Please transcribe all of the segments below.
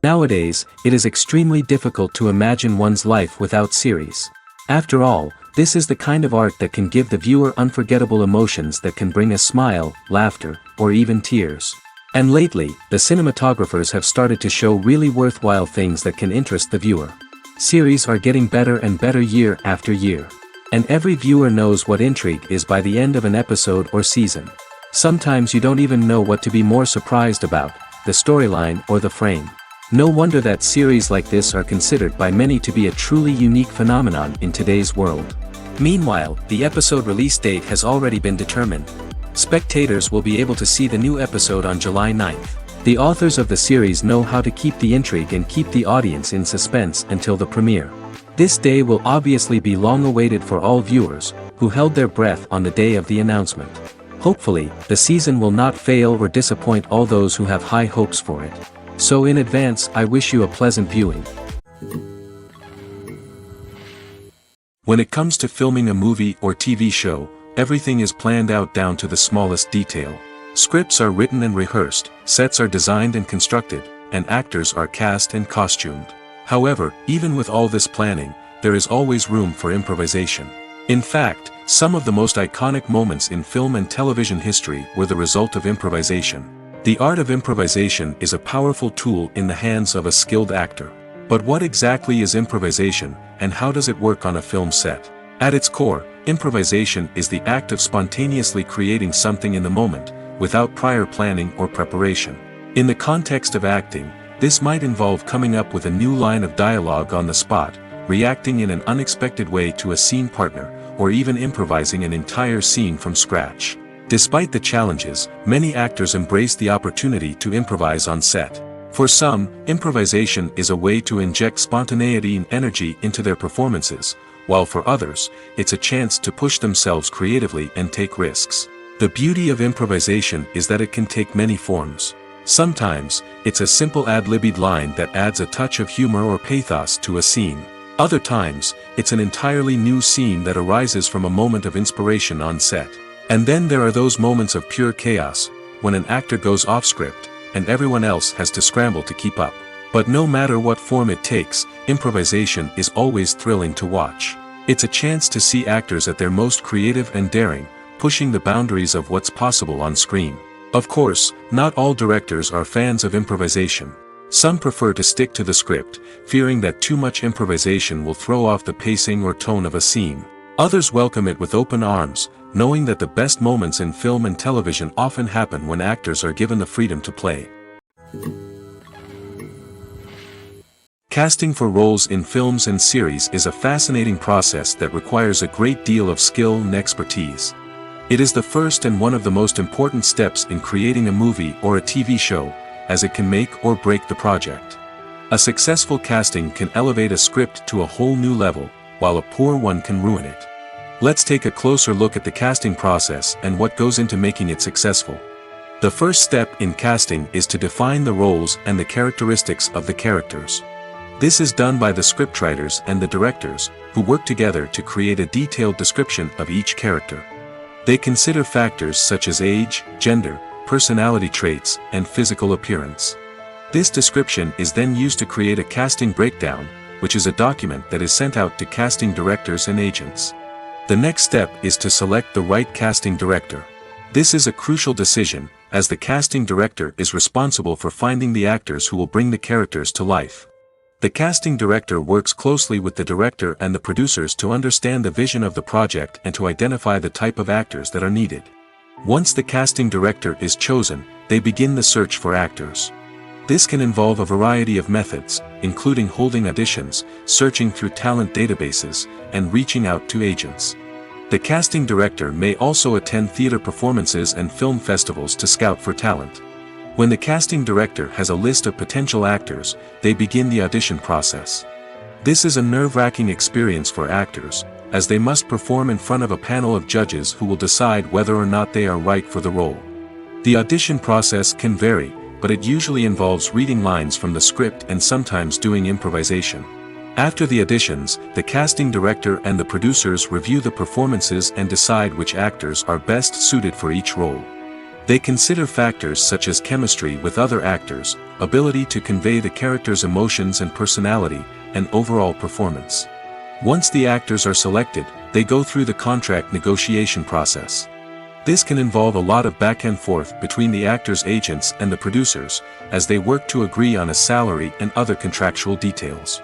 Nowadays, it is extremely difficult to imagine one's life without series. After all, this is the kind of art that can give the viewer unforgettable emotions that can bring a smile, laughter, or even tears. And lately, the cinematographers have started to show really worthwhile things that can interest the viewer. Series are getting better and better year after year. And every viewer knows what intrigue is by the end of an episode or season. Sometimes you don't even know what to be more surprised about, the storyline or the frame. No wonder that series like this are considered by many to be a truly unique phenomenon in today's world. Meanwhile, the episode release date has already been determined. Spectators will be able to see the new episode on July 9th. The authors of the series know how to keep the intrigue and keep the audience in suspense until the premiere. This day will obviously be long awaited for all viewers, who held their breath on the day of the announcement. Hopefully, the season will not fail or disappoint all those who have high hopes for it. So in advance, I wish you a pleasant viewing. When it comes to filming a movie or TV show, everything is planned out down to the smallest detail. Scripts are written and rehearsed, sets are designed and constructed, and actors are cast and costumed. However, even with all this planning, there is always room for improvisation. In fact, some of the most iconic moments in film and television history were the result of improvisation. The art of improvisation is a powerful tool in the hands of a skilled actor. But what exactly is improvisation, and how does it work on a film set? At its core, improvisation is the act of spontaneously creating something in the moment, without prior planning or preparation. In the context of acting, this might involve coming up with a new line of dialogue on the spot, reacting in an unexpected way to a scene partner, or even improvising an entire scene from scratch. Despite the challenges, many actors embrace the opportunity to improvise on set. For some, improvisation is a way to inject spontaneity and energy into their performances, while for others, it's a chance to push themselves creatively and take risks. The beauty of improvisation is that it can take many forms. Sometimes, it's a simple ad-libbed line that adds a touch of humor or pathos to a scene. Other times, it's an entirely new scene that arises from a moment of inspiration on set. And then there are those moments of pure chaos, when an actor goes off script, and everyone else has to scramble to keep up. But no matter what form it takes, improvisation is always thrilling to watch. It's a chance to see actors at their most creative and daring, pushing the boundaries of what's possible on screen. Of course, not all directors are fans of improvisation. Some prefer to stick to the script, fearing that too much improvisation will throw off the pacing or tone of a scene. Others welcome it with open arms, knowing that the best moments in film and television often happen when actors are given the freedom to play. Casting for roles in films and series is a fascinating process that requires a great deal of skill and expertise. It is the first and one of the most important steps in creating a movie or a TV show, as it can make or break the project. A successful casting can elevate a script to a whole new level, while a poor one can ruin it. Let's take a closer look at the casting process and what goes into making it successful. The first step in casting is to define the roles and the characteristics of the characters. This is done by the scriptwriters and the directors, who work together to create a detailed description of each character. They consider factors such as age, gender, personality traits, and physical appearance. This description is then used to create a casting breakdown, which is a document that is sent out to casting directors and agents. The next step is to select the right casting director. This is a crucial decision, as the casting director is responsible for finding the actors who will bring the characters to life. The casting director works closely with the director and the producers to understand the vision of the project and to identify the type of actors that are needed. Once the casting director is chosen, they begin the search for actors. This can involve a variety of methods, including holding auditions, searching through talent databases, and reaching out to agents. The casting director may also attend theater performances and film festivals to scout for talent. When the casting director has a list of potential actors, they begin the audition process. This is a nerve-wracking experience for actors, as they must perform in front of a panel of judges who will decide whether or not they are right for the role. The audition process can vary, but it usually involves reading lines from the script and sometimes doing improvisation. After the auditions, the casting director and the producers review the performances and decide which actors are best suited for each role. They consider factors such as chemistry with other actors, ability to convey the character's emotions and personality, and overall performance. Once the actors are selected, they go through the contract negotiation process. This can involve a lot of back and forth between the actors' agents and the producers, as they work to agree on a salary and other contractual details.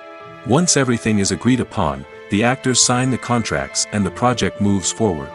Once everything is agreed upon, the actors sign the contracts and the project moves forward.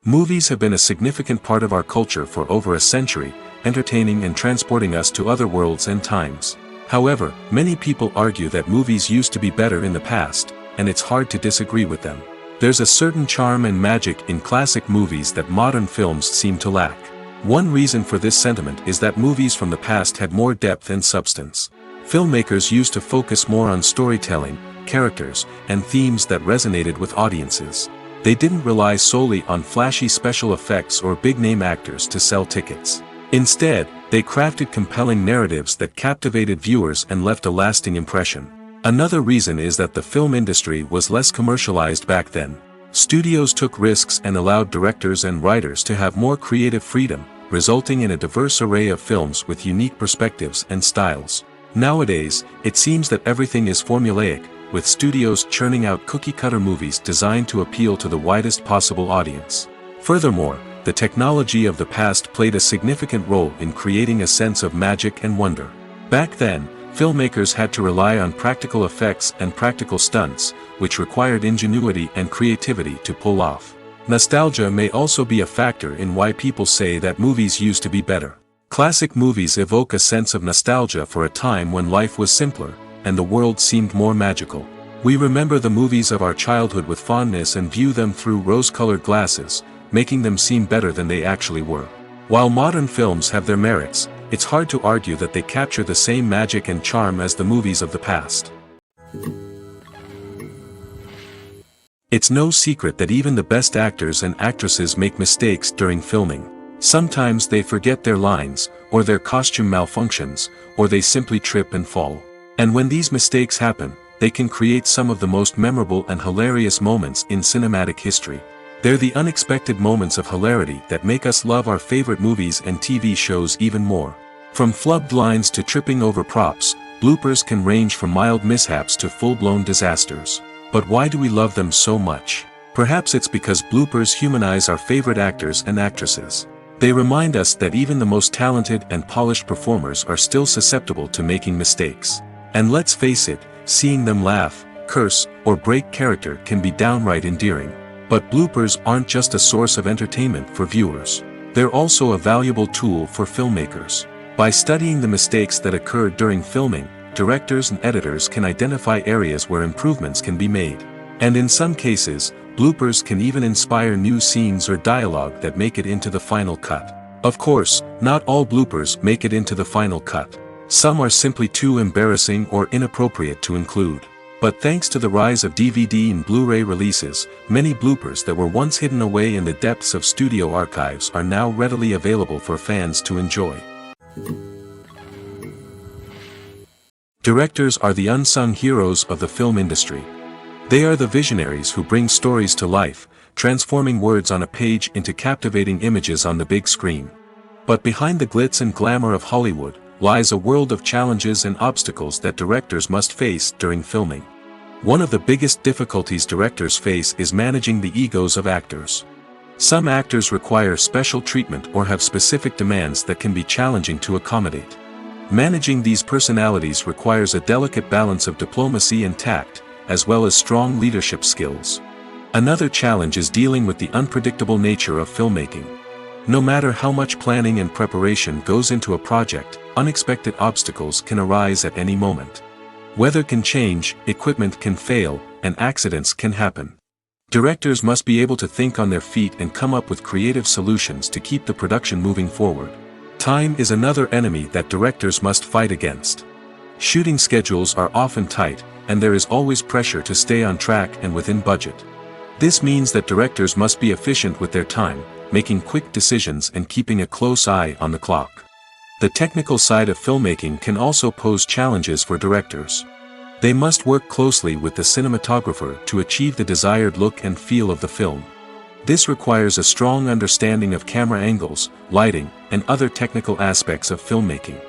Movies have been a significant part of our culture for over a century, entertaining and transporting us to other worlds and times. However, many people argue that movies used to be better in the past, and it's hard to disagree with them. There's a certain charm and magic in classic movies that modern films seem to lack. One reason for this sentiment is that movies from the past had more depth and substance. Filmmakers used to focus more on storytelling, characters, and themes that resonated with audiences. They didn't rely solely on flashy special effects or big-name actors to sell tickets. Instead, they crafted compelling narratives that captivated viewers and left a lasting impression. Another reason is that the film industry was less commercialized back then. Studios took risks and allowed directors and writers to have more creative freedom, resulting in a diverse array of films with unique perspectives and styles. Nowadays, it seems that everything is formulaic, with studios churning out cookie-cutter movies designed to appeal to the widest possible audience. Furthermore, the technology of the past played a significant role in creating a sense of magic and wonder. Back then, filmmakers had to rely on practical effects and practical stunts, which required ingenuity and creativity to pull off. Nostalgia may also be a factor in why people say that movies used to be better. Classic movies evoke a sense of nostalgia for a time when life was simpler, and the world seemed more magical. We remember the movies of our childhood with fondness and view them through rose-colored glasses, making them seem better than they actually were. While modern films have their merits, it's hard to argue that they capture the same magic and charm as the movies of the past. It's no secret that even the best actors and actresses make mistakes during filming. Sometimes they forget their lines, or their costume malfunctions, or they simply trip and fall. And when these mistakes happen, they can create some of the most memorable and hilarious moments in cinematic history. They're the unexpected moments of hilarity that make us love our favorite movies and TV shows even more. From flubbed lines to tripping over props, bloopers can range from mild mishaps to full-blown disasters. But why do we love them so much? Perhaps it's because bloopers humanize our favorite actors and actresses. They remind us that even the most talented and polished performers are still susceptible to making mistakes. And let's face it, seeing them laugh, curse, or break character can be downright endearing. But bloopers aren't just a source of entertainment for viewers. They're also a valuable tool for filmmakers. By studying the mistakes that occurred during filming, directors and editors can identify areas where improvements can be made. And in some cases, bloopers can even inspire new scenes or dialogue that make it into the final cut. Of course, not all bloopers make it into the final cut. Some are simply too embarrassing or inappropriate to include. But thanks to the rise of DVD and Blu-ray releases, many bloopers that were once hidden away in the depths of studio archives are now readily available for fans to enjoy. Directors are the unsung heroes of the film industry. They are the visionaries who bring stories to life, transforming words on a page into captivating images on the big screen. But behind the glitz and glamour of Hollywood lies a world of challenges and obstacles that directors must face during filming. One of the biggest difficulties directors face is managing the egos of actors. Some actors require special treatment or have specific demands that can be challenging to accommodate. Managing these personalities requires a delicate balance of diplomacy and tact, as well as strong leadership skills. Another challenge is dealing with the unpredictable nature of filmmaking. No matter how much planning and preparation goes into a project, unexpected obstacles can arise at any moment. Weather can change, equipment can fail, and accidents can happen. Directors must be able to think on their feet and come up with creative solutions to keep the production moving forward. Time is another enemy that directors must fight against. Shooting schedules are often tight, and there is always pressure to stay on track and within budget. This means that directors must be efficient with their time, making quick decisions and keeping a close eye on the clock. The technical side of filmmaking can also pose challenges for directors. They must work closely with the cinematographer to achieve the desired look and feel of the film. This requires a strong understanding of camera angles, lighting, and other technical aspects of filmmaking.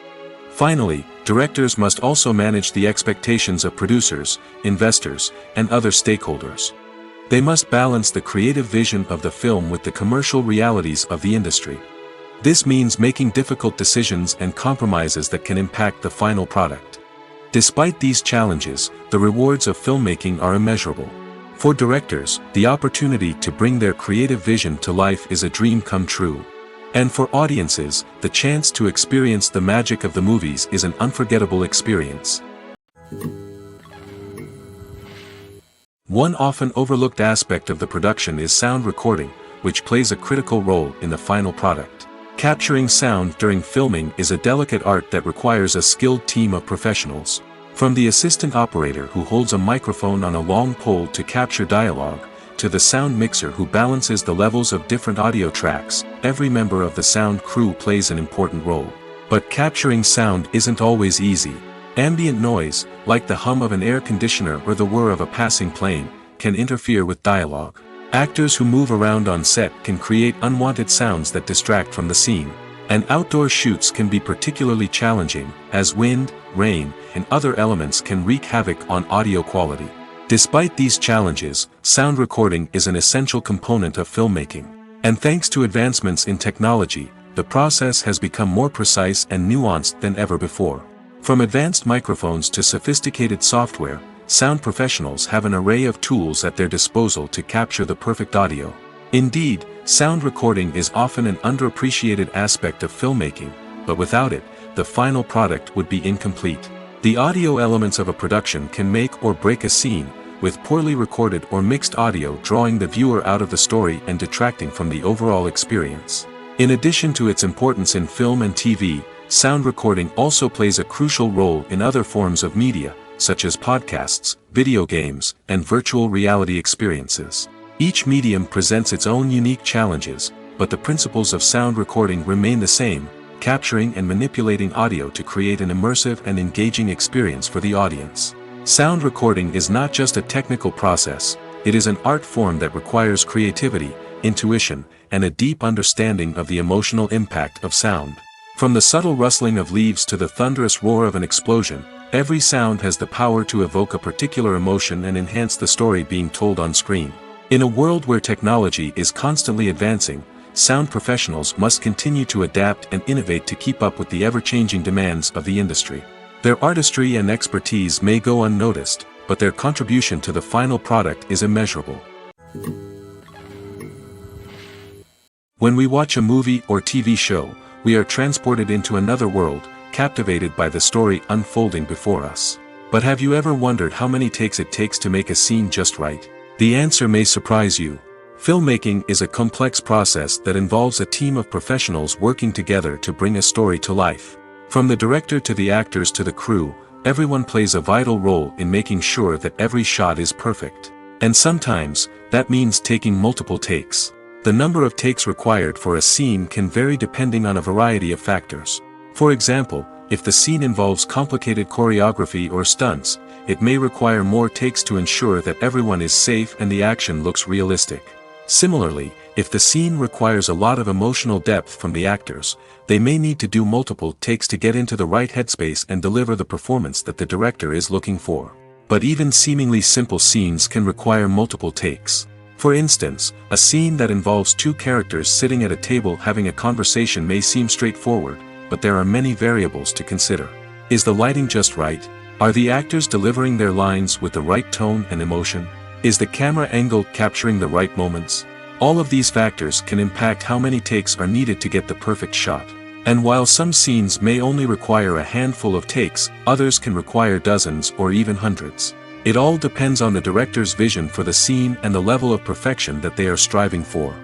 Finally, directors must also manage the expectations of producers, investors, and other stakeholders. They must balance the creative vision of the film with the commercial realities of the industry. This means making difficult decisions and compromises that can impact the final product. Despite these challenges, the rewards of filmmaking are immeasurable. For directors, the opportunity to bring their creative vision to life is a dream come true. And for audiences, the chance to experience the magic of the movies is an unforgettable experience. One often overlooked aspect of the production is sound recording, which plays a critical role in the final product. Capturing sound during filming is a delicate art that requires a skilled team of professionals. From the assistant operator who holds a microphone on a long pole to capture dialogue, to the sound mixer who balances the levels of different audio tracks, every member of the sound crew plays an important role. But capturing sound isn't always easy. Ambient noise, like the hum of an air conditioner or the whir of a passing plane, can interfere with dialogue. Actors who move around on set can create unwanted sounds that distract from the scene. And outdoor shoots can be particularly challenging, as wind, rain, and other elements can wreak havoc on audio quality. Despite these challenges, sound recording is an essential component of filmmaking. And thanks to advancements in technology, the process has become more precise and nuanced than ever before. From advanced microphones to sophisticated software, sound professionals have an array of tools at their disposal to capture the perfect audio. Indeed, sound recording is often an underappreciated aspect of filmmaking, but without it, the final product would be incomplete. The audio elements of a production can make or break a scene, with poorly recorded or mixed audio drawing the viewer out of the story and detracting from the overall experience. In addition to its importance in film and TV, sound recording also plays a crucial role in other forms of media, such as podcasts, video games, and virtual reality experiences. Each medium presents its own unique challenges, but the principles of sound recording remain the same, capturing and manipulating audio to create an immersive and engaging experience for the audience. Sound recording is not just a technical process, it is an art form that requires creativity, intuition, and a deep understanding of the emotional impact of sound. From the subtle rustling of leaves to the thunderous roar of an explosion, every sound has the power to evoke a particular emotion and enhance the story being told on screen. In a world where technology is constantly advancing, sound professionals must continue to adapt and innovate to keep up with the ever-changing demands of the industry. Their artistry and expertise may go unnoticed, but their contribution to the final product is immeasurable. When we watch a movie or TV show, we are transported into another world, captivated by the story unfolding before us. But have you ever wondered how many takes it takes to make a scene just right? The answer may surprise you. Filmmaking is a complex process that involves a team of professionals working together to bring a story to life. From the director to the actors to the crew, everyone plays a vital role in making sure that every shot is perfect. And sometimes, that means taking multiple takes. The number of takes required for a scene can vary depending on a variety of factors. For example, if the scene involves complicated choreography or stunts, it may require more takes to ensure that everyone is safe and the action looks realistic. Similarly, if the scene requires a lot of emotional depth from the actors, they may need to do multiple takes to get into the right headspace and deliver the performance that the director is looking for. But even seemingly simple scenes can require multiple takes. For instance, a scene that involves two characters sitting at a table having a conversation may seem straightforward, but there are many variables to consider. Is the lighting just right? Are the actors delivering their lines with the right tone and emotion? Is the camera angle capturing the right moments? All of these factors can impact how many takes are needed to get the perfect shot. And while some scenes may only require a handful of takes, others can require dozens or even hundreds. It all depends on the director's vision for the scene and the level of perfection that they are striving for.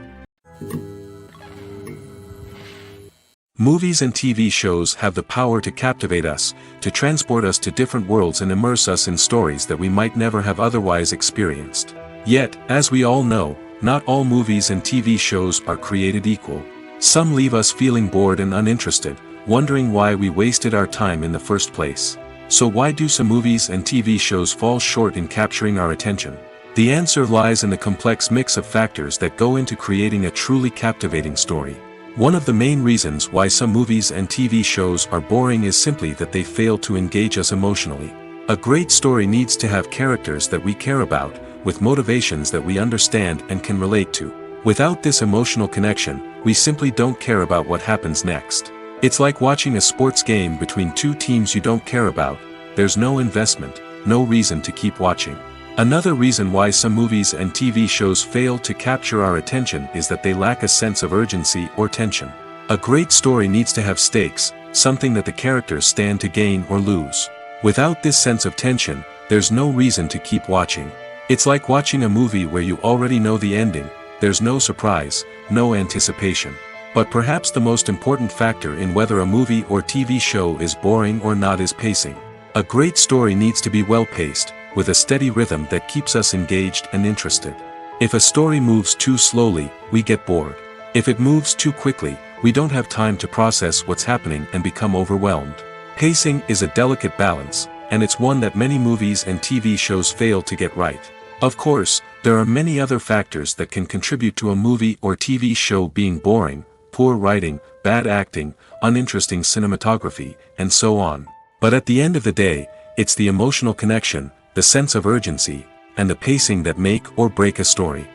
Movies and TV shows have the power to captivate us, to transport us to different worlds and immerse us in stories that we might never have otherwise experienced. Yet, as we all know, not all movies and TV shows are created equal. Some leave us feeling bored and uninterested, wondering why we wasted our time in the first place. So why do some movies and TV shows fall short in capturing our attention? The answer lies in the complex mix of factors that go into creating a truly captivating story. One of the main reasons why some movies and TV shows are boring is simply that they fail to engage us emotionally. A great story needs to have characters that we care about, with motivations that we understand and can relate to. Without this emotional connection, we simply don't care about what happens next. It's like watching a sports game between two teams you don't care about. There's no investment, no reason to keep watching. Another reason why some movies and TV shows fail to capture our attention is that they lack a sense of urgency or tension. A great story needs to have stakes, something that the characters stand to gain or lose. Without this sense of tension, there's no reason to keep watching. It's like watching a movie where you already know the ending. There's no surprise, no anticipation. But perhaps the most important factor in whether a movie or TV show is boring or not is pacing. A great story needs to be well-paced, with a steady rhythm that keeps us engaged and interested. If a story moves too slowly, we get bored. If it moves too quickly, we don't have time to process what's happening and become overwhelmed. Pacing is a delicate balance, and it's one that many movies and TV shows fail to get right. Of course, there are many other factors that can contribute to a movie or TV show being boring: poor writing, bad acting, uninteresting cinematography, and so on. But at the end of the day, it's the emotional connection, the sense of urgency, and the pacing that make or break a story.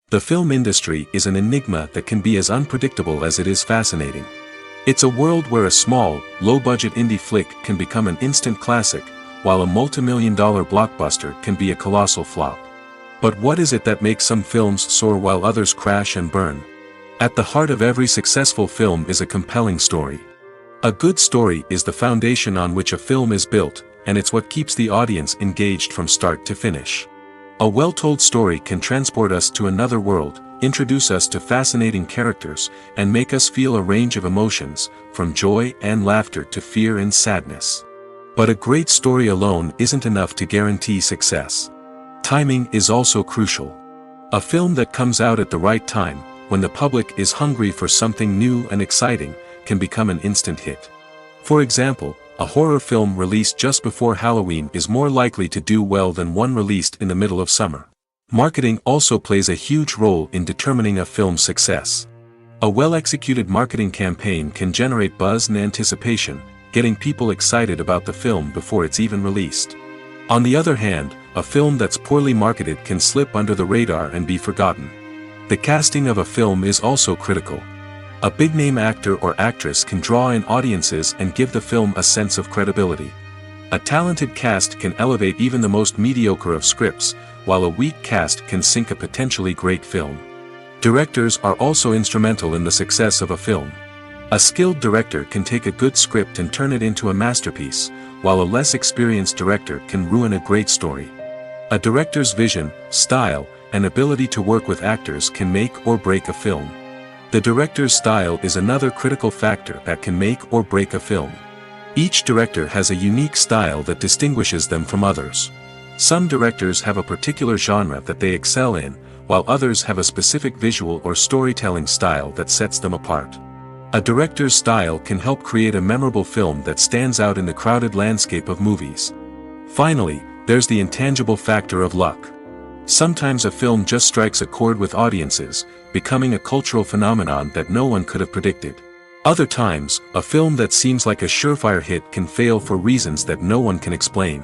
The film industry is an enigma that can be as unpredictable as it is fascinating. It's a world where a small, low-budget indie flick can become an instant classic, while a multi-million-dollar blockbuster can be a colossal flop. But what is it that makes some films soar while others crash and burn? At the heart of every successful film is a compelling story. A good story is the foundation on which a film is built, and it's what keeps the audience engaged from start to finish. A well-told story can transport us to another world, introduce us to fascinating characters, and make us feel a range of emotions, from joy and laughter to fear and sadness. But a great story alone isn't enough to guarantee success. Timing is also crucial. A film that comes out at the right time, when the public is hungry for something new and exciting, can become an instant hit. For example, a horror film released just before Halloween is more likely to do well than one released in the middle of summer. Marketing also plays a huge role in determining a film's success. A well-executed marketing campaign can generate buzz and anticipation, getting people excited about the film before it's even released. On the other hand, a film that's poorly marketed can slip under the radar and be forgotten. The casting of a film is also critical. A big-name actor or actress can draw in audiences and give the film a sense of credibility. A talented cast can elevate even the most mediocre of scripts, while a weak cast can sink a potentially great film. Directors are also instrumental in the success of a film. A skilled director can take a good script and turn it into a masterpiece, while a less experienced director can ruin a great story. A director's vision, style, and ability to work with actors can make or break a film. The director's style is another critical factor that can make or break a film. Each director has a unique style that distinguishes them from others. Some directors have a particular genre that they excel in, while others have a specific visual or storytelling style that sets them apart. A director's style can help create a memorable film that stands out in the crowded landscape of movies. Finally, there's the intangible factor of luck. Sometimes a film just strikes a chord with audiences, becoming a cultural phenomenon that no one could have predicted. Other times, a film that seems like a surefire hit can fail for reasons that no one can explain.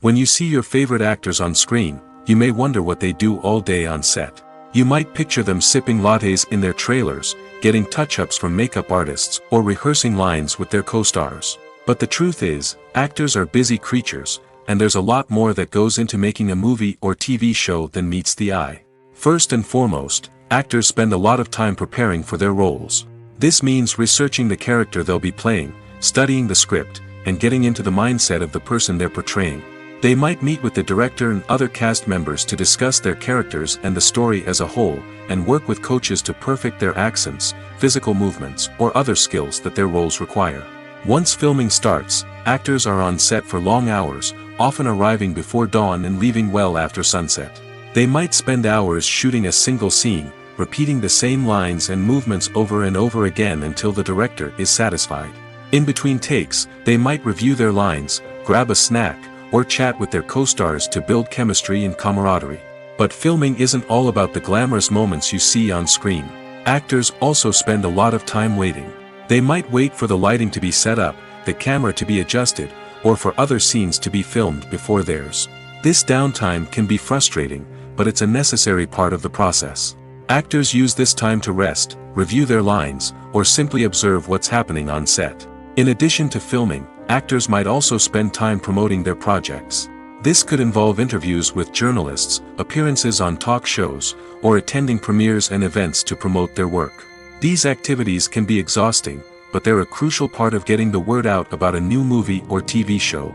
When you see your favorite actors on screen, you may wonder what they do all day on set. You might picture them sipping lattes in their trailers, getting touch-ups from makeup artists, or rehearsing lines with their co-stars. But the truth is, actors are busy creatures, and there's a lot more that goes into making a movie or TV show than meets the eye. First and foremost, actors spend a lot of time preparing for their roles. This means researching the character they'll be playing, studying the script, and getting into the mindset of the person they're portraying. They might meet with the director and other cast members to discuss their characters and the story as a whole, and work with coaches to perfect their accents, physical movements, or other skills that their roles require. Once filming starts, actors are on set for long hours, often arriving before dawn and leaving well after sunset. They might spend hours shooting a single scene, repeating the same lines and movements over and over again until the director is satisfied. In between takes, they might review their lines, grab a snack, or chat with their co-stars to build chemistry and camaraderie. But filming isn't all about the glamorous moments you see on screen. Actors also spend a lot of time waiting. They might wait for the lighting to be set up, the camera to be adjusted, or for other scenes to be filmed before theirs. This downtime can be frustrating, but it's a necessary part of the process. Actors use this time to rest, review their lines, or simply observe what's happening on set. In addition to filming, actors might also spend time promoting their projects. This could involve interviews with journalists, appearances on talk shows, or attending premieres and events to promote their work. These activities can be exhausting, but they're a crucial part of getting the word out about a new movie or TV show.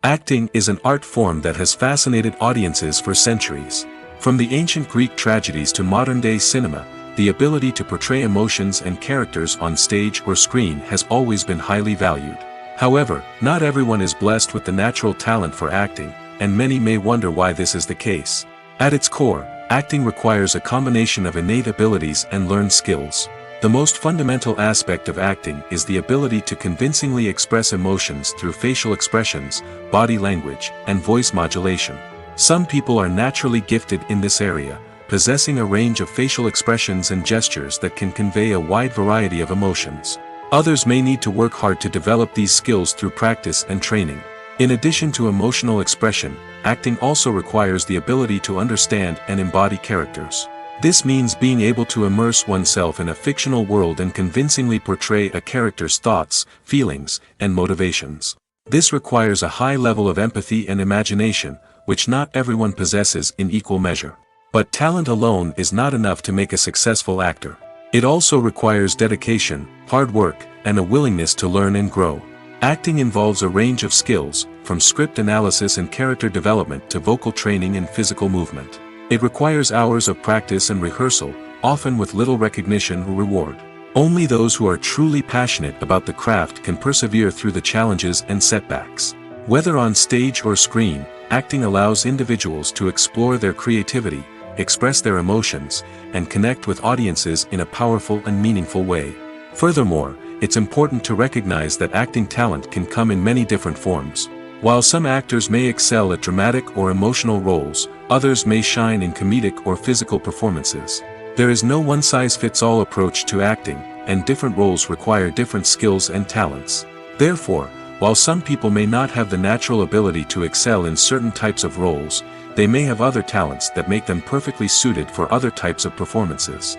Acting is an art form that has fascinated audiences for centuries. From the ancient Greek tragedies to modern-day cinema, the ability to portray emotions and characters on stage or screen has always been highly valued. However, not everyone is blessed with the natural talent for acting, and many may wonder why this is the case. At its core, acting requires a combination of innate abilities and learned skills. The most fundamental aspect of acting is the ability to convincingly express emotions through facial expressions, body language, and voice modulation. Some people are naturally gifted in this area, possessing a range of facial expressions and gestures that can convey a wide variety of emotions. Others may need to work hard to develop these skills through practice and training. In addition to emotional expression, acting also requires the ability to understand and embody characters. This means being able to immerse oneself in a fictional world and convincingly portray a character's thoughts, feelings, and motivations. This requires a high level of empathy and imagination, which not everyone possesses in equal measure. But talent alone is not enough to make a successful actor. It also requires dedication, hard work, and a willingness to learn and grow. Acting involves a range of skills, from script analysis and character development to vocal training and physical movement. It requires hours of practice and rehearsal, often with little recognition or reward. Only those who are truly passionate about the craft can persevere through the challenges and setbacks. Whether on stage or screen, acting allows individuals to explore their creativity, express their emotions, and connect with audiences in a powerful and meaningful way. Furthermore, it's important to recognize that acting talent can come in many different forms. While some actors may excel at dramatic or emotional roles, others may shine in comedic or physical performances. There is no one-size-fits-all approach to acting, and different roles require different skills and talents. Therefore, while some people may not have the natural ability to excel in certain types of roles, they may have other talents that make them perfectly suited for other types of performances.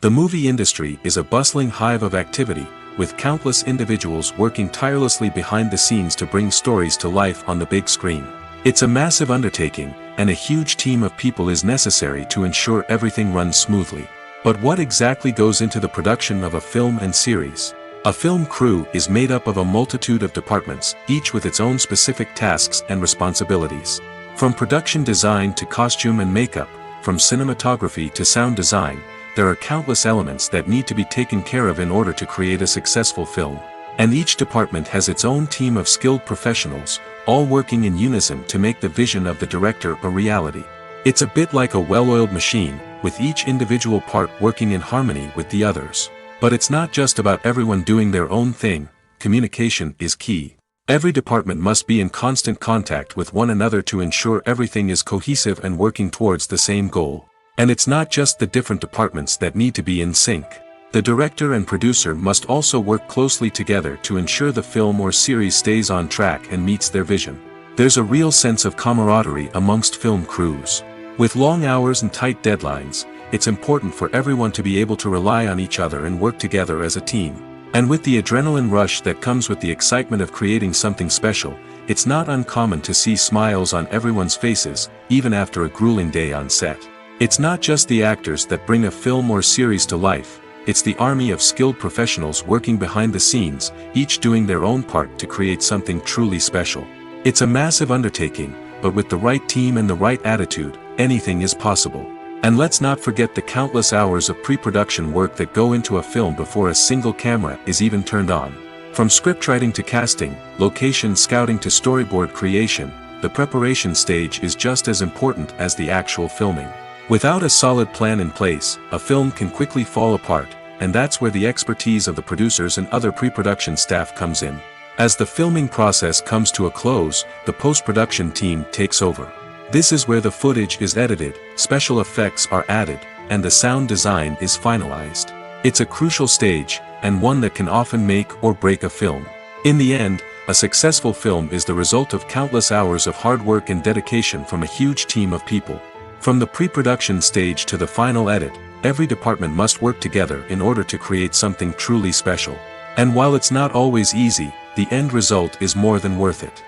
The movie industry is a bustling hive of activity, with countless individuals working tirelessly behind the scenes to bring stories to life on the big screen. It's a massive undertaking, and a huge team of people is necessary to ensure everything runs smoothly. But what exactly goes into the production of a film and series? A film crew is made up of a multitude of departments, each with its own specific tasks and responsibilities. From production design to costume and makeup, from cinematography to sound design, there are countless elements that need to be taken care of in order to create a successful film. And each department has its own team of skilled professionals, all working in unison to make the vision of the director a reality. It's a bit like a well-oiled machine, with each individual part working in harmony with the others. But it's not just about everyone doing their own thing. Communication is key. Every department must be in constant contact with one another to ensure everything is cohesive and working towards the same goal. And it's not just the different departments that need to be in sync. The director and producer must also work closely together to ensure the film or series stays on track and meets their vision. There's a real sense of camaraderie amongst film crews. With long hours and tight deadlines, it's important for everyone to be able to rely on each other and work together as a team. And with the adrenaline rush that comes with the excitement of creating something special, it's not uncommon to see smiles on everyone's faces, even after a grueling day on set. It's not just the actors that bring a film or series to life, it's the army of skilled professionals working behind the scenes, each doing their own part to create something truly special. It's a massive undertaking, but with the right team and the right attitude, anything is possible. And let's not forget the countless hours of pre-production work that go into a film before a single camera is even turned on. From scriptwriting to casting, location scouting to storyboard creation, the preparation stage is just as important as the actual filming. Without a solid plan in place, a film can quickly fall apart, and that's where the expertise of the producers and other pre-production staff comes in. As the filming process comes to a close, the post-production team takes over. This is where the footage is edited, special effects are added, and the sound design is finalized. It's a crucial stage, and one that can often make or break a film. In the end, a successful film is the result of countless hours of hard work and dedication from a huge team of people. From the pre-production stage to the final edit, every department must work together in order to create something truly special. And while it's not always easy, the end result is more than worth it.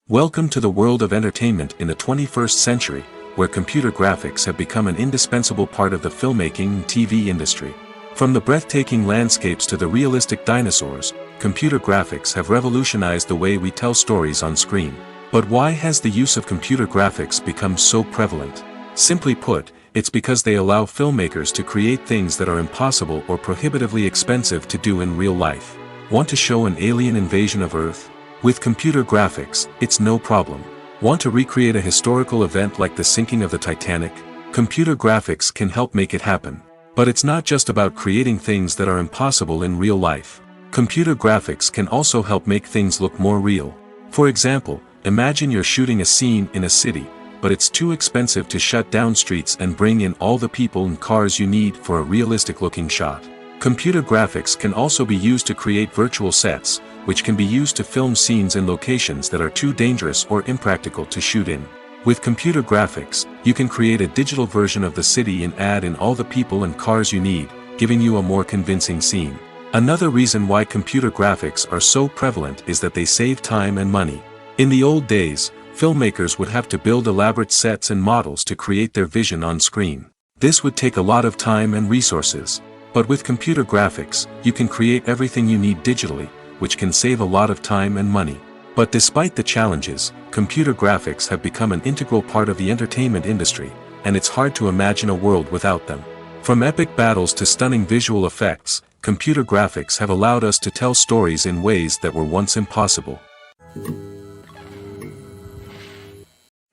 Welcome to the world of entertainment in the 21st century, where computer graphics have become an indispensable part of the filmmaking and TV industry. From the breathtaking landscapes to the realistic dinosaurs, computer graphics have revolutionized the way we tell stories on screen. But why has the use of computer graphics become so prevalent? Simply put, it's because they allow filmmakers to create things that are impossible or prohibitively expensive to do in real life. Want to show an alien invasion of Earth? With computer graphics, it's no problem. Want to recreate a historical event like the sinking of the Titanic? Computer graphics can help make it happen. But it's not just about creating things that are impossible in real life. Computer graphics can also help make things look more real. For example, imagine you're shooting a scene in a city, but it's too expensive to shut down streets and bring in all the people and cars you need for a realistic-looking shot. Computer graphics can also be used to create virtual sets, which can be used to film scenes in locations that are too dangerous or impractical to shoot in. With computer graphics, you can create a digital version of the city and add in all the people and cars you need, giving you a more convincing scene. Another reason why computer graphics are so prevalent is that they save time and money. In the old days, filmmakers would have to build elaborate sets and models to create their vision on screen. This would take a lot of time and resources. But with computer graphics, you can create everything you need digitally, which can save a lot of time and money. But despite the challenges, computer graphics have become an integral part of the entertainment industry, and it's hard to imagine a world without them. From epic battles to stunning visual effects, computer graphics have allowed us to tell stories in ways that were once impossible.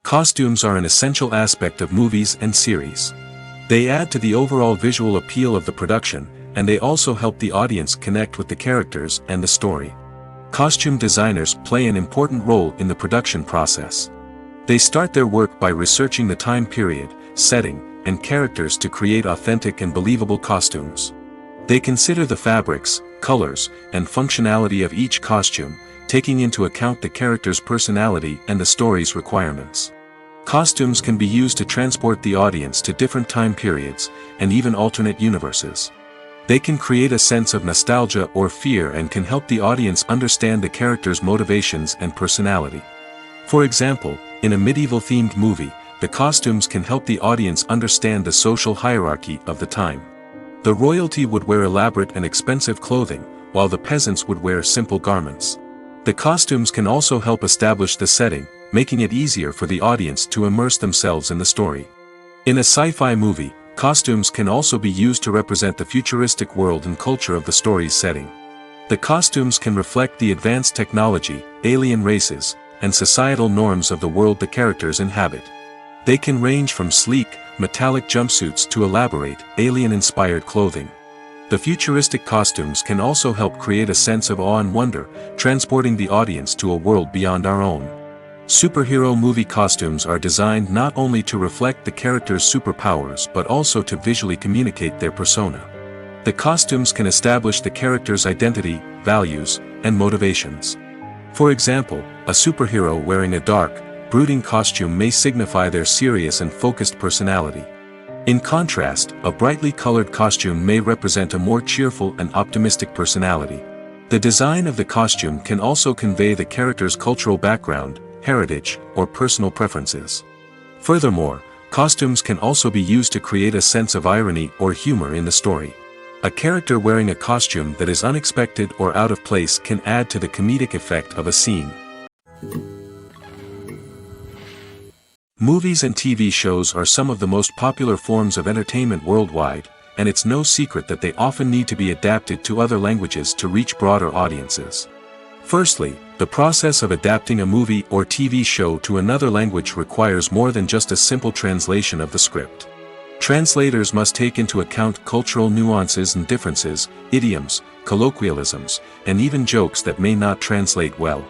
Costumes are an essential aspect of movies and series. They add to the overall visual appeal of the production, and they also help the audience connect with the characters and the story. Costume designers play an important role in the production process. They start their work by researching the time period, setting, and characters to create authentic and believable costumes. They consider the fabrics, colors, and functionality of each costume, taking into account the character's personality and the story's requirements. Costumes can be used to transport the audience to different time periods, and even alternate universes. They can create a sense of nostalgia or fear and can help the audience understand the character's motivations and personality. For example, in a medieval-themed movie, the costumes can help the audience understand the social hierarchy of the time. The royalty would wear elaborate and expensive clothing, while the peasants would wear simple garments. The costumes can also help establish the setting, making it easier for the audience to immerse themselves in the story. In a sci-fi movie, costumes can also be used to represent the futuristic world and culture of the story's setting. The costumes can reflect the advanced technology, alien races, and societal norms of the world the characters inhabit. They can range from sleek, metallic jumpsuits to elaborate, alien-inspired clothing. The futuristic costumes can also help create a sense of awe and wonder, transporting the audience to a world beyond our own. Superhero movie costumes are designed not only to reflect the character's superpowers but also to visually communicate their persona. The costumes can establish the character's identity, values, and motivations. For example, a superhero wearing a dark, brooding costume may signify their serious and focused personality. In contrast, a brightly colored costume may represent a more cheerful and optimistic personality. The design of the costume can also convey the character's cultural background, heritage, or personal preferences. Furthermore, costumes can also be used to create a sense of irony or humor in the story. A character wearing a costume that is unexpected or out of place can add to the comedic effect of a scene. Movies and TV shows are some of the most popular forms of entertainment worldwide, and it's no secret that they often need to be adapted to other languages to reach broader audiences. Firstly, the process of adapting a movie or TV show to another language requires more than just a simple translation of the script. Translators must take into account cultural nuances and differences, idioms, colloquialisms, and even jokes that may not translate well.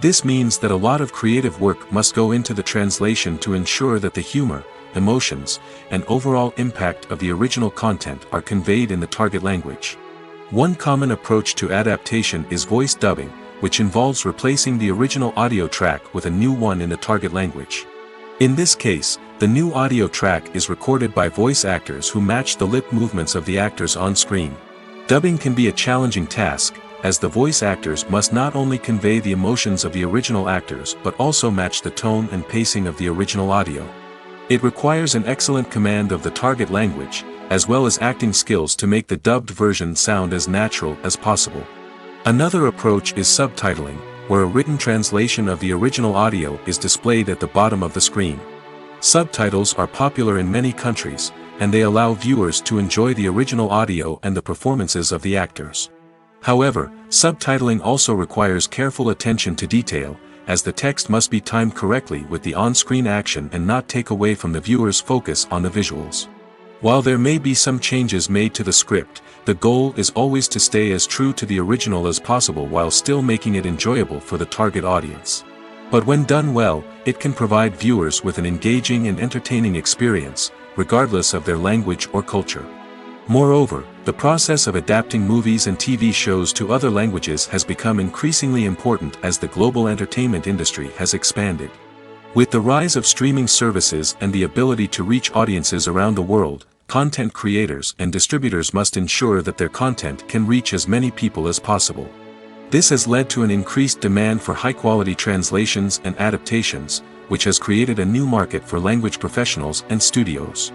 This means that a lot of creative work must go into the translation to ensure that the humor, emotions, and overall impact of the original content are conveyed in the target language. One common approach to adaptation is voice dubbing, which involves replacing the original audio track with a new one in the target language. In this case, the new audio track is recorded by voice actors who match the lip movements of the actors on screen. Dubbing can be a challenging task, as the voice actors must not only convey the emotions of the original actors but also match the tone and pacing of the original audio. It requires an excellent command of the target language, as well as acting skills to make the dubbed version sound as natural as possible. Another approach is subtitling, where a written translation of the original audio is displayed at the bottom of the screen. Subtitles are popular in many countries, and they allow viewers to enjoy the original audio and the performances of the actors. However, subtitling also requires careful attention to detail, as the text must be timed correctly with the on-screen action and not take away from the viewer's focus on the visuals. While there may be some changes made to the script, the goal is always to stay as true to the original as possible while still making it enjoyable for the target audience. But when done well, it can provide viewers with an engaging and entertaining experience, regardless of their language or culture. Moreover, the process of adapting movies and TV shows to other languages has become increasingly important as the global entertainment industry has expanded. With the rise of streaming services and the ability to reach audiences around the world, content creators and distributors must ensure that their content can reach as many people as possible. This has led to an increased demand for high-quality translations and adaptations, which has created a new market for language professionals and studios.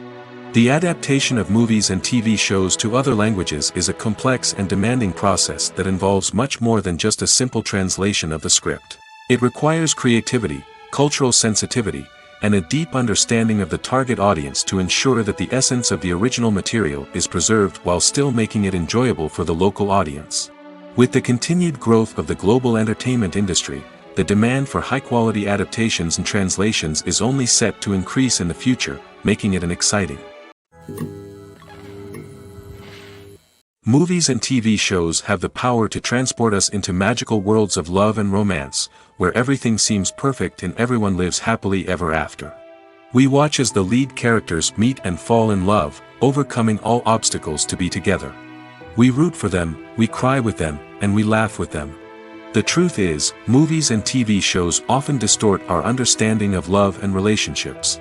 The adaptation of movies and TV shows to other languages is a complex and demanding process that involves much more than just a simple translation of the script. It requires creativity, cultural sensitivity, and a deep understanding of the target audience to ensure that the essence of the original material is preserved while still making it enjoyable for the local audience. With the continued growth of the global entertainment industry, the demand for high-quality adaptations and translations is only set to increase in the future, making it an exciting. Movies and TV shows have the power to transport us into magical worlds of love and romance, where everything seems perfect and everyone lives happily ever after. We watch as the lead characters meet and fall in love, overcoming all obstacles to be together. We root for them, we cry with them, and we laugh with them. The truth is, movies and TV shows often distort our understanding of love and relationships.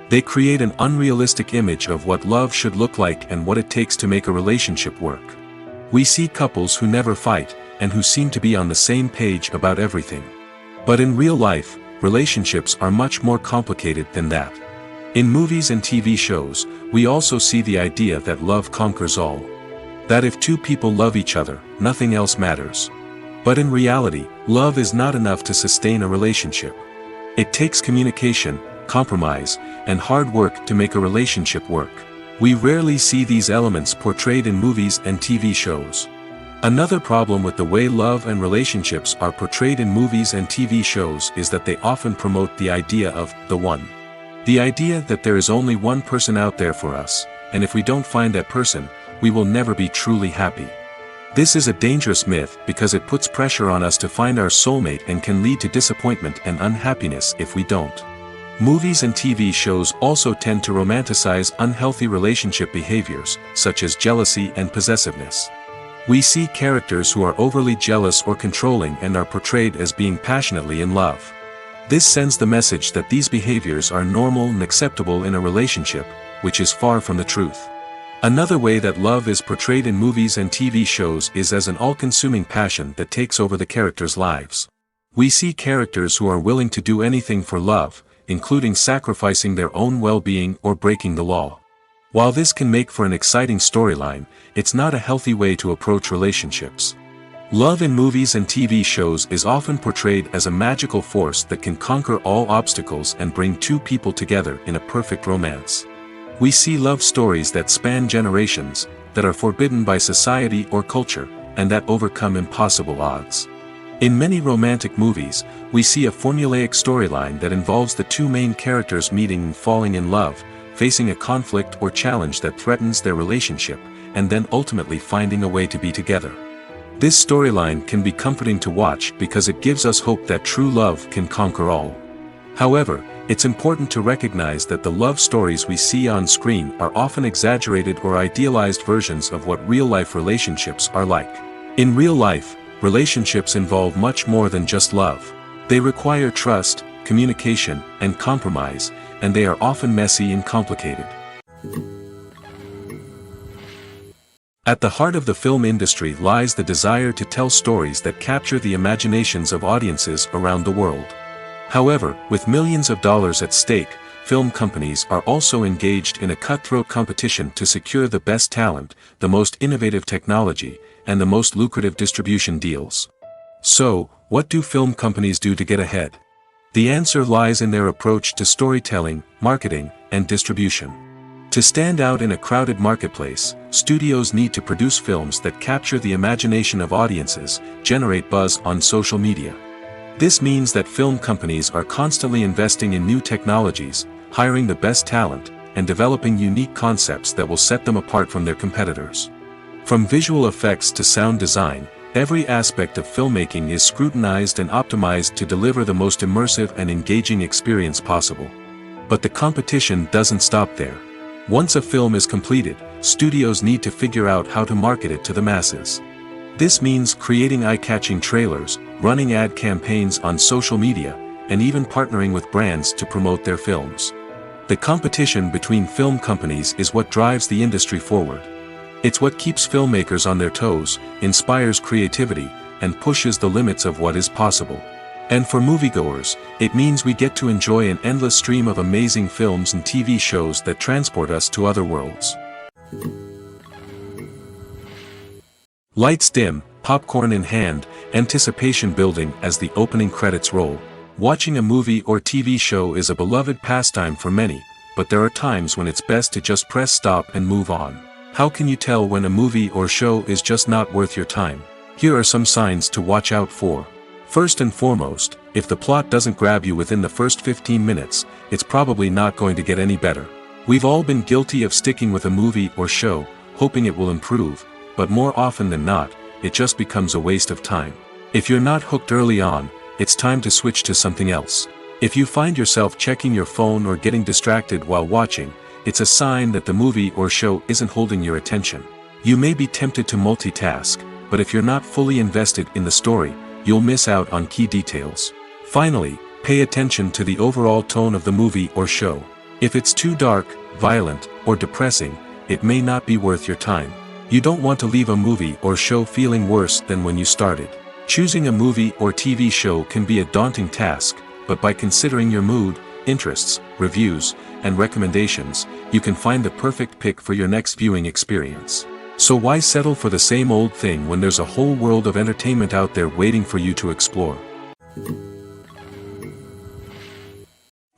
They create an unrealistic image of what love should look like and what it takes to make a relationship work. We see couples who never fight, and who seem to be on the same page about everything. But in real life, relationships are much more complicated than that. In movies and TV shows, we also see the idea that love conquers all. That if two people love each other, nothing else matters. But in reality, love is not enough to sustain a relationship. It takes communication, compromise, and hard work to make a relationship work. We rarely see these elements portrayed in movies and TV shows. Another problem with the way love and relationships are portrayed in movies and TV shows is that they often promote the idea of the one. The idea that there is only one person out there for us, and if we don't find that person, we will never be truly happy. This is a dangerous myth because it puts pressure on us to find our soulmate and can lead to disappointment and unhappiness if we don't. Movies and TV shows also tend to romanticize unhealthy relationship behaviors, such as jealousy and possessiveness. We see characters who are overly jealous or controlling and are portrayed as being passionately in love. This sends the message that these behaviors are normal and acceptable in a relationship, which is far from the truth. Another way that love is portrayed in movies and TV shows is as an all-consuming passion that takes over the characters' lives. We see characters who are willing to do anything for love, including sacrificing their own well-being or breaking the law. While this can make for an exciting storyline, it's not a healthy way to approach relationships. Love in movies and TV shows is often portrayed as a magical force that can conquer all obstacles and bring two people together in a perfect romance. We see love stories that span generations, that are forbidden by society or culture, and that overcome impossible odds. In many romantic movies, we see a formulaic storyline that involves the two main characters meeting and falling in love, facing a conflict or challenge that threatens their relationship, and then ultimately finding a way to be together. This storyline can be comforting to watch because it gives us hope that true love can conquer all. However, it's important to recognize that the love stories we see on screen are often exaggerated or idealized versions of what real-life relationships are like. In real life, relationships involve much more than just love. They require trust, communication, and compromise, and they are often messy and complicated. At the heart of the film industry lies the desire to tell stories that capture the imaginations of audiences around the world. However, with millions of dollars at stake, film companies are also engaged in a cutthroat competition to secure the best talent, the most innovative technology, and the most lucrative distribution deals. So, what do film companies do to get ahead? The answer lies in their approach to storytelling, marketing, and distribution. To stand out in a crowded marketplace, studios need to produce films that capture the imagination of audiences, generate buzz on social media. This means that film companies are constantly investing in new technologies, hiring the best talent, and developing unique concepts that will set them apart from their competitors. From visual effects to sound design, every aspect of filmmaking is scrutinized and optimized to deliver the most immersive and engaging experience possible. But the competition doesn't stop there. Once a film is completed, studios need to figure out how to market it to the masses. This means creating eye-catching trailers, running ad campaigns on social media, and even partnering with brands to promote their films. The competition between film companies is what drives the industry forward. It's what keeps filmmakers on their toes, inspires creativity, and pushes the limits of what is possible. And for moviegoers, it means we get to enjoy an endless stream of amazing films and TV shows that transport us to other worlds. Lights dim, popcorn in hand, anticipation building as the opening credits roll. Watching a movie or TV show is a beloved pastime for many, but there are times when it's best to just press stop and move on. How can you tell when a movie or show is just not worth your time? Here are some signs to watch out for. First and foremost, if the plot doesn't grab you within the first 15 minutes, it's probably not going to get any better. We've all been guilty of sticking with a movie or show, hoping it will improve, but more often than not, it just becomes a waste of time. If you're not hooked early on, it's time to switch to something else. If you find yourself checking your phone or getting distracted while watching, it's a sign that the movie or show isn't holding your attention. You may be tempted to multitask, but if you're not fully invested in the story, you'll miss out on key details. Finally, pay attention to the overall tone of the movie or show. If it's too dark, violent, or depressing, it may not be worth your time. You don't want to leave a movie or show feeling worse than when you started. Choosing a movie or TV show can be a daunting task, but by considering your mood, interests, reviews, and recommendations, you can find the perfect pick for your next viewing experience. So why settle for the same old thing when there's a whole world of entertainment out there waiting for you to explore?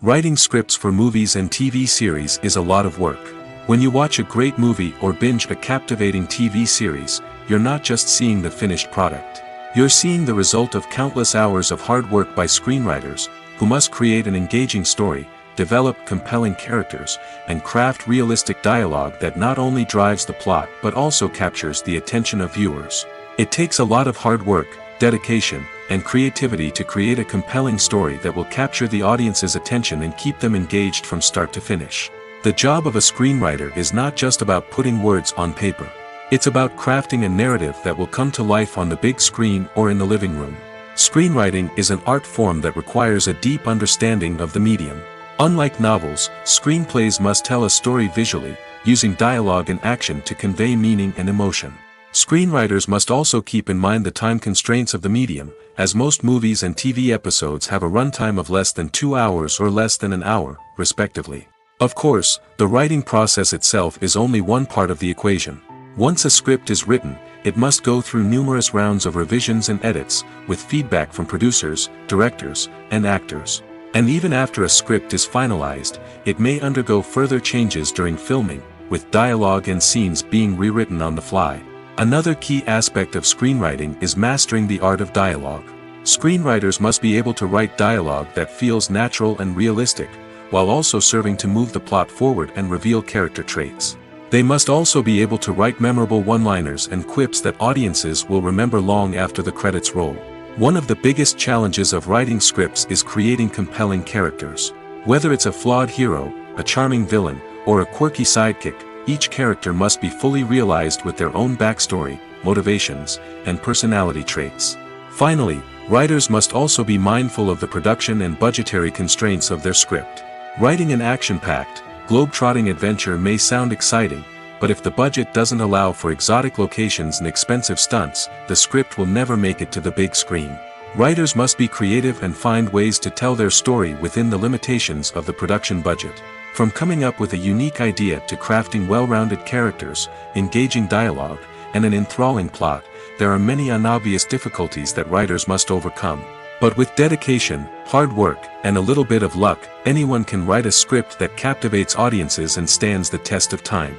Writing scripts for movies and TV series is a lot of work. When you watch a great movie or binge a captivating TV series, you're not just seeing the finished product. You're seeing the result of countless hours of hard work by screenwriters, who must create an engaging story, develop compelling characters, and craft realistic dialogue that not only drives the plot but also captures the attention of viewers. It takes a lot of hard work, dedication, and creativity to create a compelling story that will capture the audience's attention and keep them engaged from start to finish. The job of a screenwriter is not just about putting words on paper. It's about crafting a narrative that will come to life on the big screen or in the living room. Screenwriting is an art form that requires a deep understanding of the medium. Unlike novels, screenplays must tell a story visually, using dialogue and action to convey meaning and emotion. Screenwriters must also keep in mind the time constraints of the medium, as most movies and TV episodes have a runtime of less than 2 hours or less than an hour, respectively. Of course, the writing process itself is only one part of the equation. Once a script is written, it must go through numerous rounds of revisions and edits, with feedback from producers, directors, and actors. And even after a script is finalized, it may undergo further changes during filming, with dialogue and scenes being rewritten on the fly. Another key aspect of screenwriting is mastering the art of dialogue. Screenwriters must be able to write dialogue that feels natural and realistic, while also serving to move the plot forward and reveal character traits. They must also be able to write memorable one-liners and quips that audiences will remember long after the credits roll. One of the biggest challenges of writing scripts is creating compelling characters. Whether it's a flawed hero, a charming villain, or a quirky sidekick, each character must be fully realized with their own backstory, motivations, and personality traits. Finally, writers must also be mindful of the production and budgetary constraints of their script. Writing an action-packed, globe-trotting adventure may sound exciting, but if the budget doesn't allow for exotic locations and expensive stunts, the script will never make it to the big screen. Writers must be creative and find ways to tell their story within the limitations of the production budget. From coming up with a unique idea to crafting well-rounded characters, engaging dialogue, and an enthralling plot, there are many unobvious difficulties that writers must overcome. But with dedication, hard work, and a little bit of luck, anyone can write a script that captivates audiences and stands the test of time.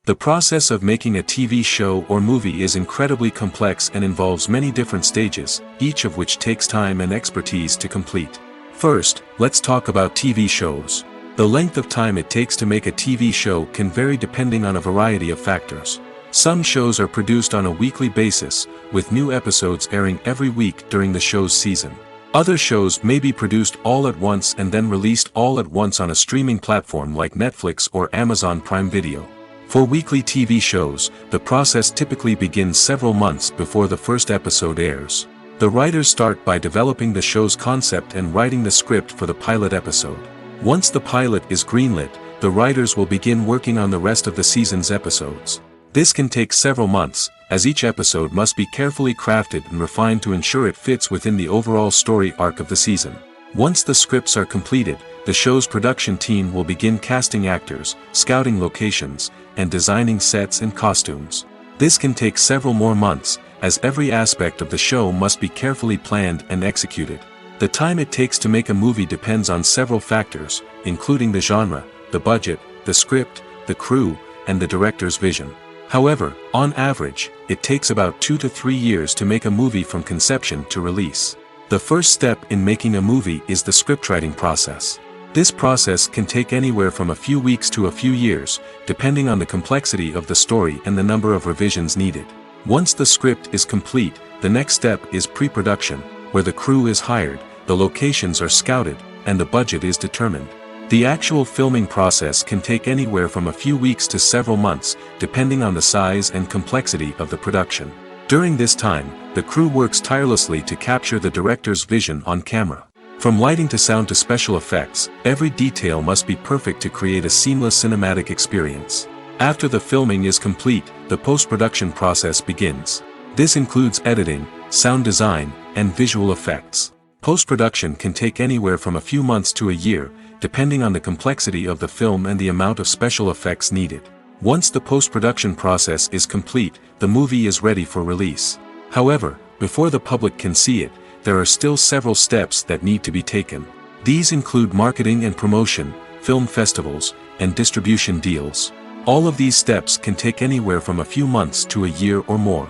The process of making a TV show or movie is incredibly complex and involves many different stages, each of which takes time and expertise to complete. First, let's talk about TV shows. The length of time it takes to make a TV show can vary depending on a variety of factors. Some shows are produced on a weekly basis, with new episodes airing every week during the show's season. Other shows may be produced all at once and then released all at once on a streaming platform like Netflix or Amazon Prime Video. For weekly TV shows, the process typically begins several months before the first episode airs. The writers start by developing the show's concept and writing the script for the pilot episode. Once the pilot is greenlit, the writers will begin working on the rest of the season's episodes. This can take several months, as each episode must be carefully crafted and refined to ensure it fits within the overall story arc of the season. Once the scripts are completed, the show's production team will begin casting actors, scouting locations, and designing sets and costumes. This can take several more months, as every aspect of the show must be carefully planned and executed. The time it takes to make a movie depends on several factors, including the genre, the budget, the script, the crew, and the director's vision. However, on average, it takes about 2 to 3 years to make a movie from conception to release. The first step in making a movie is the scriptwriting process. This process can take anywhere from a few weeks to a few years, depending on the complexity of the story and the number of revisions needed. Once the script is complete, the next step is pre-production, where the crew is hired, the locations are scouted, and the budget is determined. The actual filming process can take anywhere from a few weeks to several months, depending on the size and complexity of the production. During this time, the crew works tirelessly to capture the director's vision on camera. From lighting to sound to special effects, every detail must be perfect to create a seamless cinematic experience. After the filming is complete, the post-production process begins. This includes editing, sound design, and visual effects. Post-production can take anywhere from a few months to a year, depending on the complexity of the film and the amount of special effects needed. Once the post-production process is complete, the movie is ready for release. However, before the public can see it, there are still several steps that need to be taken. These include marketing and promotion, film festivals, and distribution deals. All of these steps can take anywhere from a few months to a year or more.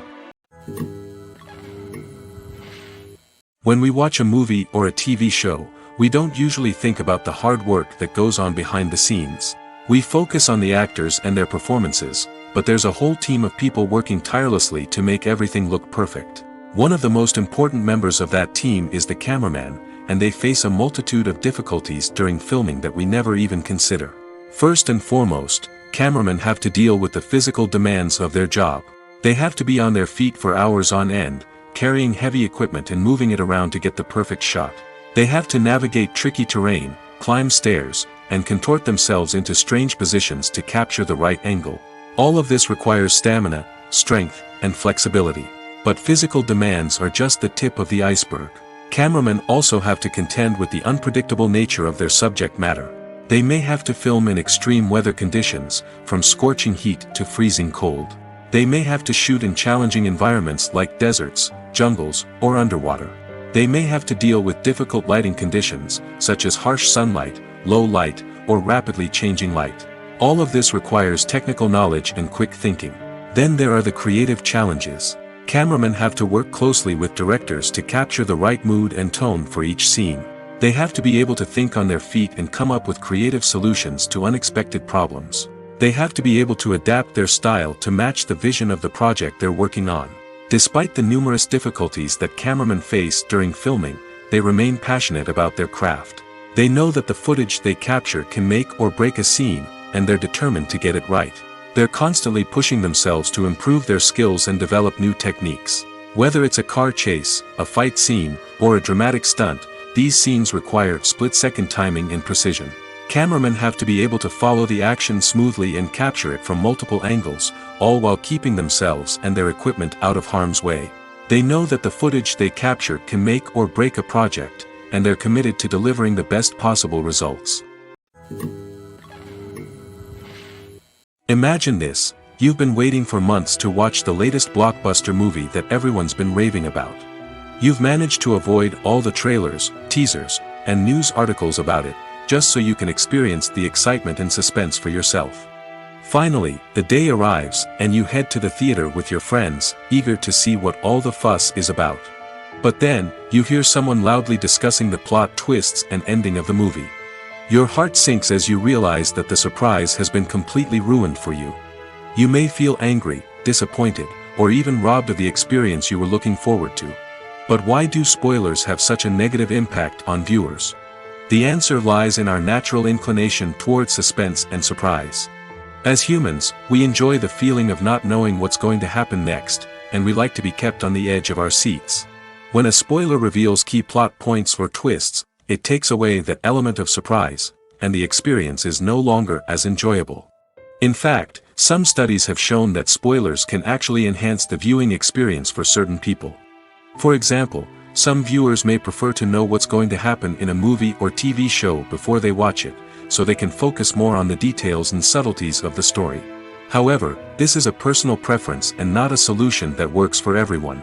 When we watch a movie or a TV show, we don't usually think about the hard work that goes on behind the scenes. We focus on the actors and their performances, but there's a whole team of people working tirelessly to make everything look perfect. One of the most important members of that team is the cameraman, and they face a multitude of difficulties during filming that we never even consider. First and foremost, cameramen have to deal with the physical demands of their job. They have to be on their feet for hours on end, carrying heavy equipment and moving it around to get the perfect shot. They have to navigate tricky terrain, climb stairs, and contort themselves into strange positions to capture the right angle. All of this requires stamina, strength, and flexibility. But physical demands are just the tip of the iceberg. Cameramen also have to contend with the unpredictable nature of their subject matter. They may have to film in extreme weather conditions, from scorching heat to freezing cold. They may have to shoot in challenging environments like deserts, jungles, or underwater. They may have to deal with difficult lighting conditions, such as harsh sunlight, low light, or rapidly changing light. All of this requires technical knowledge and quick thinking. Then there are the creative challenges. Cameramen have to work closely with directors to capture the right mood and tone for each scene. They have to be able to think on their feet and come up with creative solutions to unexpected problems. They have to be able to adapt their style to match the vision of the project they're working on. Despite the numerous difficulties that cameramen face during filming, they remain passionate about their craft. They know that the footage they capture can make or break a scene, and they're determined to get it right. They're constantly pushing themselves to improve their skills and develop new techniques. Whether it's a car chase, a fight scene, or a dramatic stunt, these scenes require split-second timing and precision. Cameramen have to be able to follow the action smoothly and capture it from multiple angles, all while keeping themselves and their equipment out of harm's way. They know that the footage they capture can make or break a project, and they're committed to delivering the best possible results. Imagine this: you've been waiting for months to watch the latest blockbuster movie that everyone's been raving about. You've managed to avoid all the trailers, teasers, and news articles about it, just so you can experience the excitement and suspense for yourself. Finally, the day arrives, and you head to the theater with your friends, eager to see what all the fuss is about. But then, you hear someone loudly discussing the plot twists and ending of the movie. Your heart sinks as you realize that the surprise has been completely ruined for you. You may feel angry, disappointed, or even robbed of the experience you were looking forward to. But why do spoilers have such a negative impact on viewers? The answer lies in our natural inclination toward suspense and surprise. As humans, we enjoy the feeling of not knowing what's going to happen next, and we like to be kept on the edge of our seats. When a spoiler reveals key plot points or twists, it takes away that element of surprise, and the experience is no longer as enjoyable. In fact, some studies have shown that spoilers can actually enhance the viewing experience for certain people. For example, some viewers may prefer to know what's going to happen in a movie or TV show before they watch it, so they can focus more on the details and subtleties of the story. However, this is a personal preference and not a solution that works for everyone.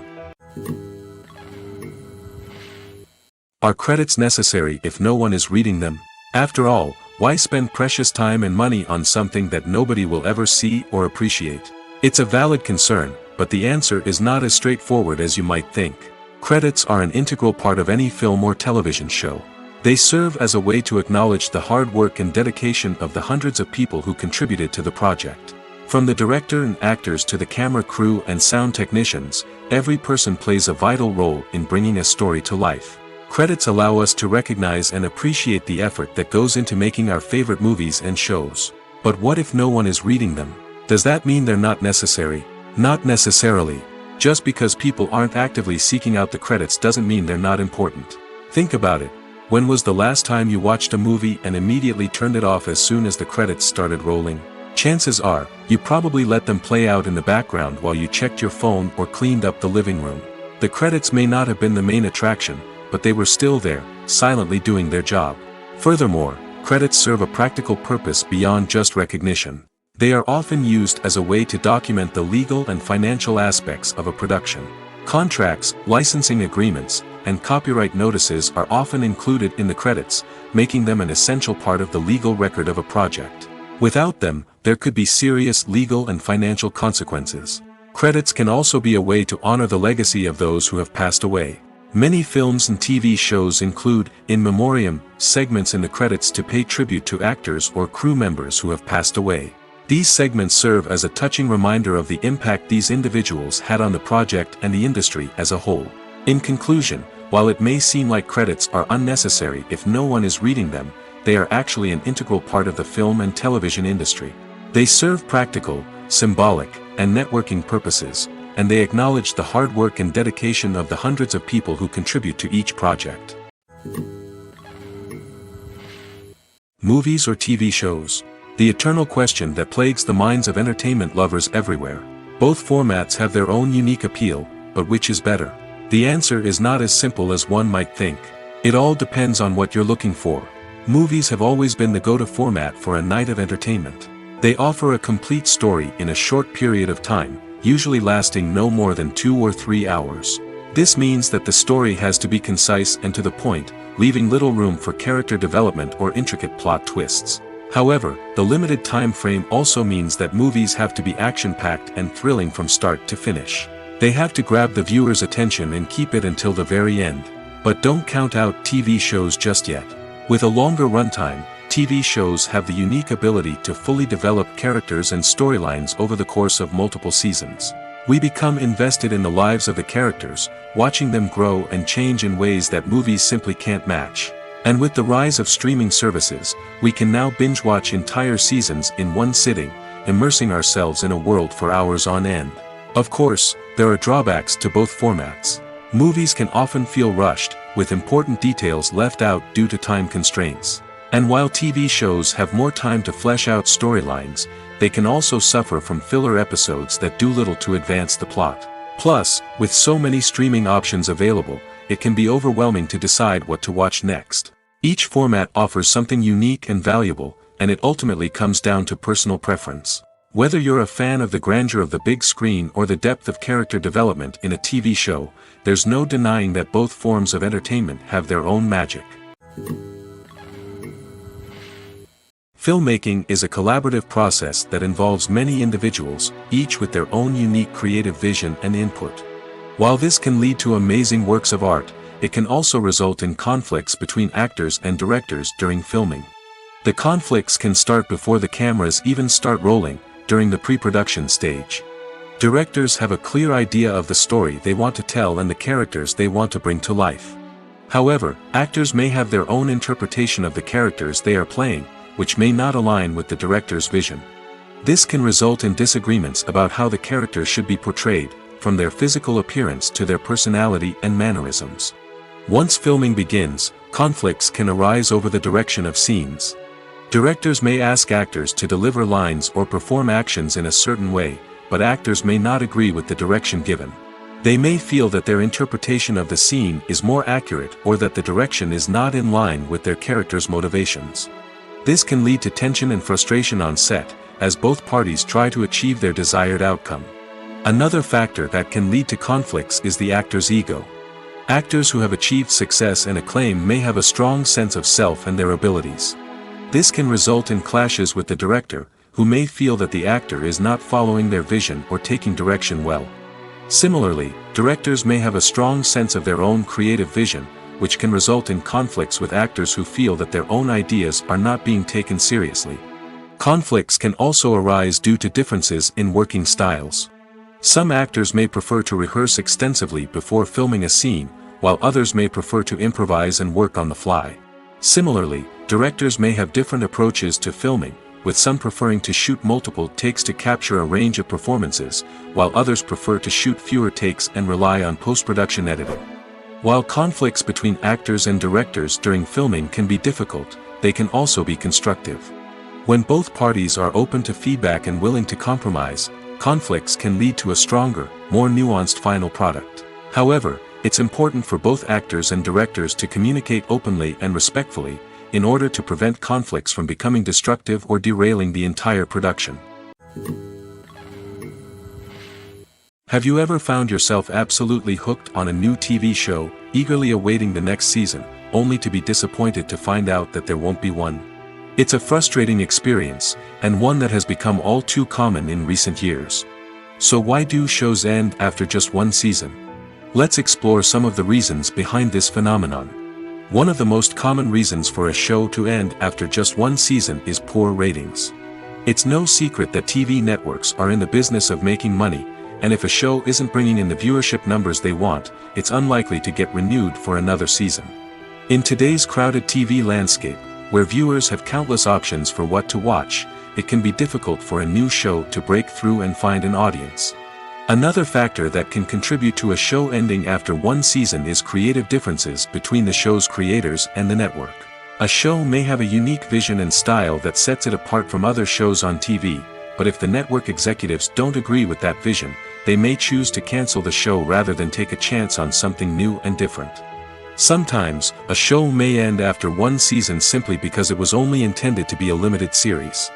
Are credits necessary if no one is reading them? After all, why spend precious time and money on something that nobody will ever see or appreciate? It's a valid concern, but the answer is not as straightforward as you might think. Credits are an integral part of any film or television show. They serve as a way to acknowledge the hard work and dedication of the hundreds of people who contributed to the project. From the director and actors to the camera crew and sound technicians, every person plays a vital role in bringing a story to life. Credits allow us to recognize and appreciate the effort that goes into making our favorite movies and shows. But what if no one is reading them? Does that mean they're not necessary? Not necessarily. Just because people aren't actively seeking out the credits doesn't mean they're not important. Think about it. When was the last time you watched a movie and immediately turned it off as soon as the credits started rolling? Chances are, you probably let them play out in the background while you checked your phone or cleaned up the living room. The credits may not have been the main attraction, but they were still there, silently doing their job. Furthermore, credits serve a practical purpose beyond just recognition. They are often used as a way to document the legal and financial aspects of a production. Contracts, licensing agreements, and copyright notices are often included in the credits, making them an essential part of the legal record of a project. Without them, there could be serious legal and financial consequences. Credits can also be a way to honor the legacy of those who have passed away. Many films and TV shows include in memoriam segments in the credits to pay tribute to actors or crew members who have passed away. These segments serve as a touching reminder of the impact these individuals had on the project and the industry as a whole. In conclusion, while it may seem like credits are unnecessary if no one is reading them, they are actually an integral part of the film and television industry. They serve practical, symbolic, and networking purposes, and they acknowledge the hard work and dedication of the hundreds of people who contribute to each project. Movies or TV shows? The eternal question that plagues the minds of entertainment lovers everywhere. Both formats have their own unique appeal, but which is better? The answer is not as simple as one might think. It all depends on what you're looking for. Movies have always been the go-to format for a night of entertainment. They offer a complete story in a short period of time, usually lasting no more than 2 or 3 hours. This means that the story has to be concise and to the point, leaving little room for character development or intricate plot twists. However, the limited time frame also means that movies have to be action-packed and thrilling from start to finish. They have to grab the viewer's attention and keep it until the very end. But don't count out TV shows just yet. With a longer runtime, TV shows have the unique ability to fully develop characters and storylines over the course of multiple seasons. We become invested in the lives of the characters, watching them grow and change in ways that movies simply can't match. And with the rise of streaming services, we can now binge-watch entire seasons in one sitting, immersing ourselves in a world for hours on end. Of course, there are drawbacks to both formats. Movies can often feel rushed, with important details left out due to time constraints. And while TV shows have more time to flesh out storylines, they can also suffer from filler episodes that do little to advance the plot. Plus, with so many streaming options available, it can be overwhelming to decide what to watch next. Each format offers something unique and valuable, and it ultimately comes down to personal preference. Whether you're a fan of the grandeur of the big screen or the depth of character development in a TV show, there's no denying that both forms of entertainment have their own magic. Filmmaking is a collaborative process that involves many individuals, each with their own unique creative vision and input. While this can lead to amazing works of art, it can also result in conflicts between actors and directors during filming. The conflicts can start before the cameras even start rolling, during the pre-production stage. Directors have a clear idea of the story they want to tell and the characters they want to bring to life. However, actors may have their own interpretation of the characters they are playing, which may not align with the director's vision. This can result in disagreements about how the characters should be portrayed, from their physical appearance to their personality and mannerisms. Once filming begins, conflicts can arise over the direction of scenes. Directors may ask actors to deliver lines or perform actions in a certain way, but actors may not agree with the direction given. They may feel that their interpretation of the scene is more accurate or that the direction is not in line with their character's motivations. This can lead to tension and frustration on set, as both parties try to achieve their desired outcome. Another factor that can lead to conflicts is the actor's ego. Actors who have achieved success and acclaim may have a strong sense of self and their abilities. This can result in clashes with the director, who may feel that the actor is not following their vision or taking direction well. Similarly, directors may have a strong sense of their own creative vision, which can result in conflicts with actors who feel that their own ideas are not being taken seriously. Conflicts can also arise due to differences in working styles. Some actors may prefer to rehearse extensively before filming a scene, while others may prefer to improvise and work on the fly. Similarly, directors may have different approaches to filming, with some preferring to shoot multiple takes to capture a range of performances, while others prefer to shoot fewer takes and rely on post-production editing. While conflicts between actors and directors during filming can be difficult, they can also be constructive. When both parties are open to feedback and willing to compromise, conflicts can lead to a stronger, more nuanced final product. However, it's important for both actors and directors to communicate openly and respectfully, in order to prevent conflicts from becoming destructive or derailing the entire production. Have you ever found yourself absolutely hooked on a new TV show, eagerly awaiting the next season, only to be disappointed to find out that there won't be one? It's a frustrating experience, and one that has become all too common in recent years. So why do shows end after just one season? Let's explore some of the reasons behind this phenomenon. One of the most common reasons for a show to end after just one season is poor ratings. It's no secret that TV networks are in the business of making money, and if a show isn't bringing in the viewership numbers they want, it's unlikely to get renewed for another season. In today's crowded TV landscape, where viewers have countless options for what to watch, it can be difficult for a new show to break through and find an audience. Another factor that can contribute to a show ending after one season is creative differences between the show's creators and the network. A show may have a unique vision and style that sets it apart from other shows on TV, but if the network executives don't agree with that vision, they may choose to cancel the show rather than take a chance on something new and different. Sometimes, a show may end after one season simply because it was only intended to be a limited series.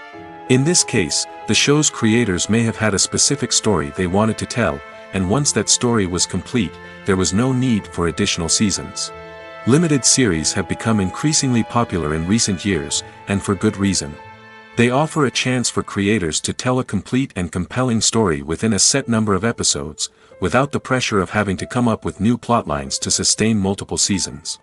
In this case, the show's creators may have had a specific story they wanted to tell, and once that story was complete, there was no need for additional seasons. Limited series have become increasingly popular in recent years, and for good reason. They offer a chance for creators to tell a complete and compelling story within a set number of episodes, without the pressure of having to come up with new plotlines to sustain multiple seasons.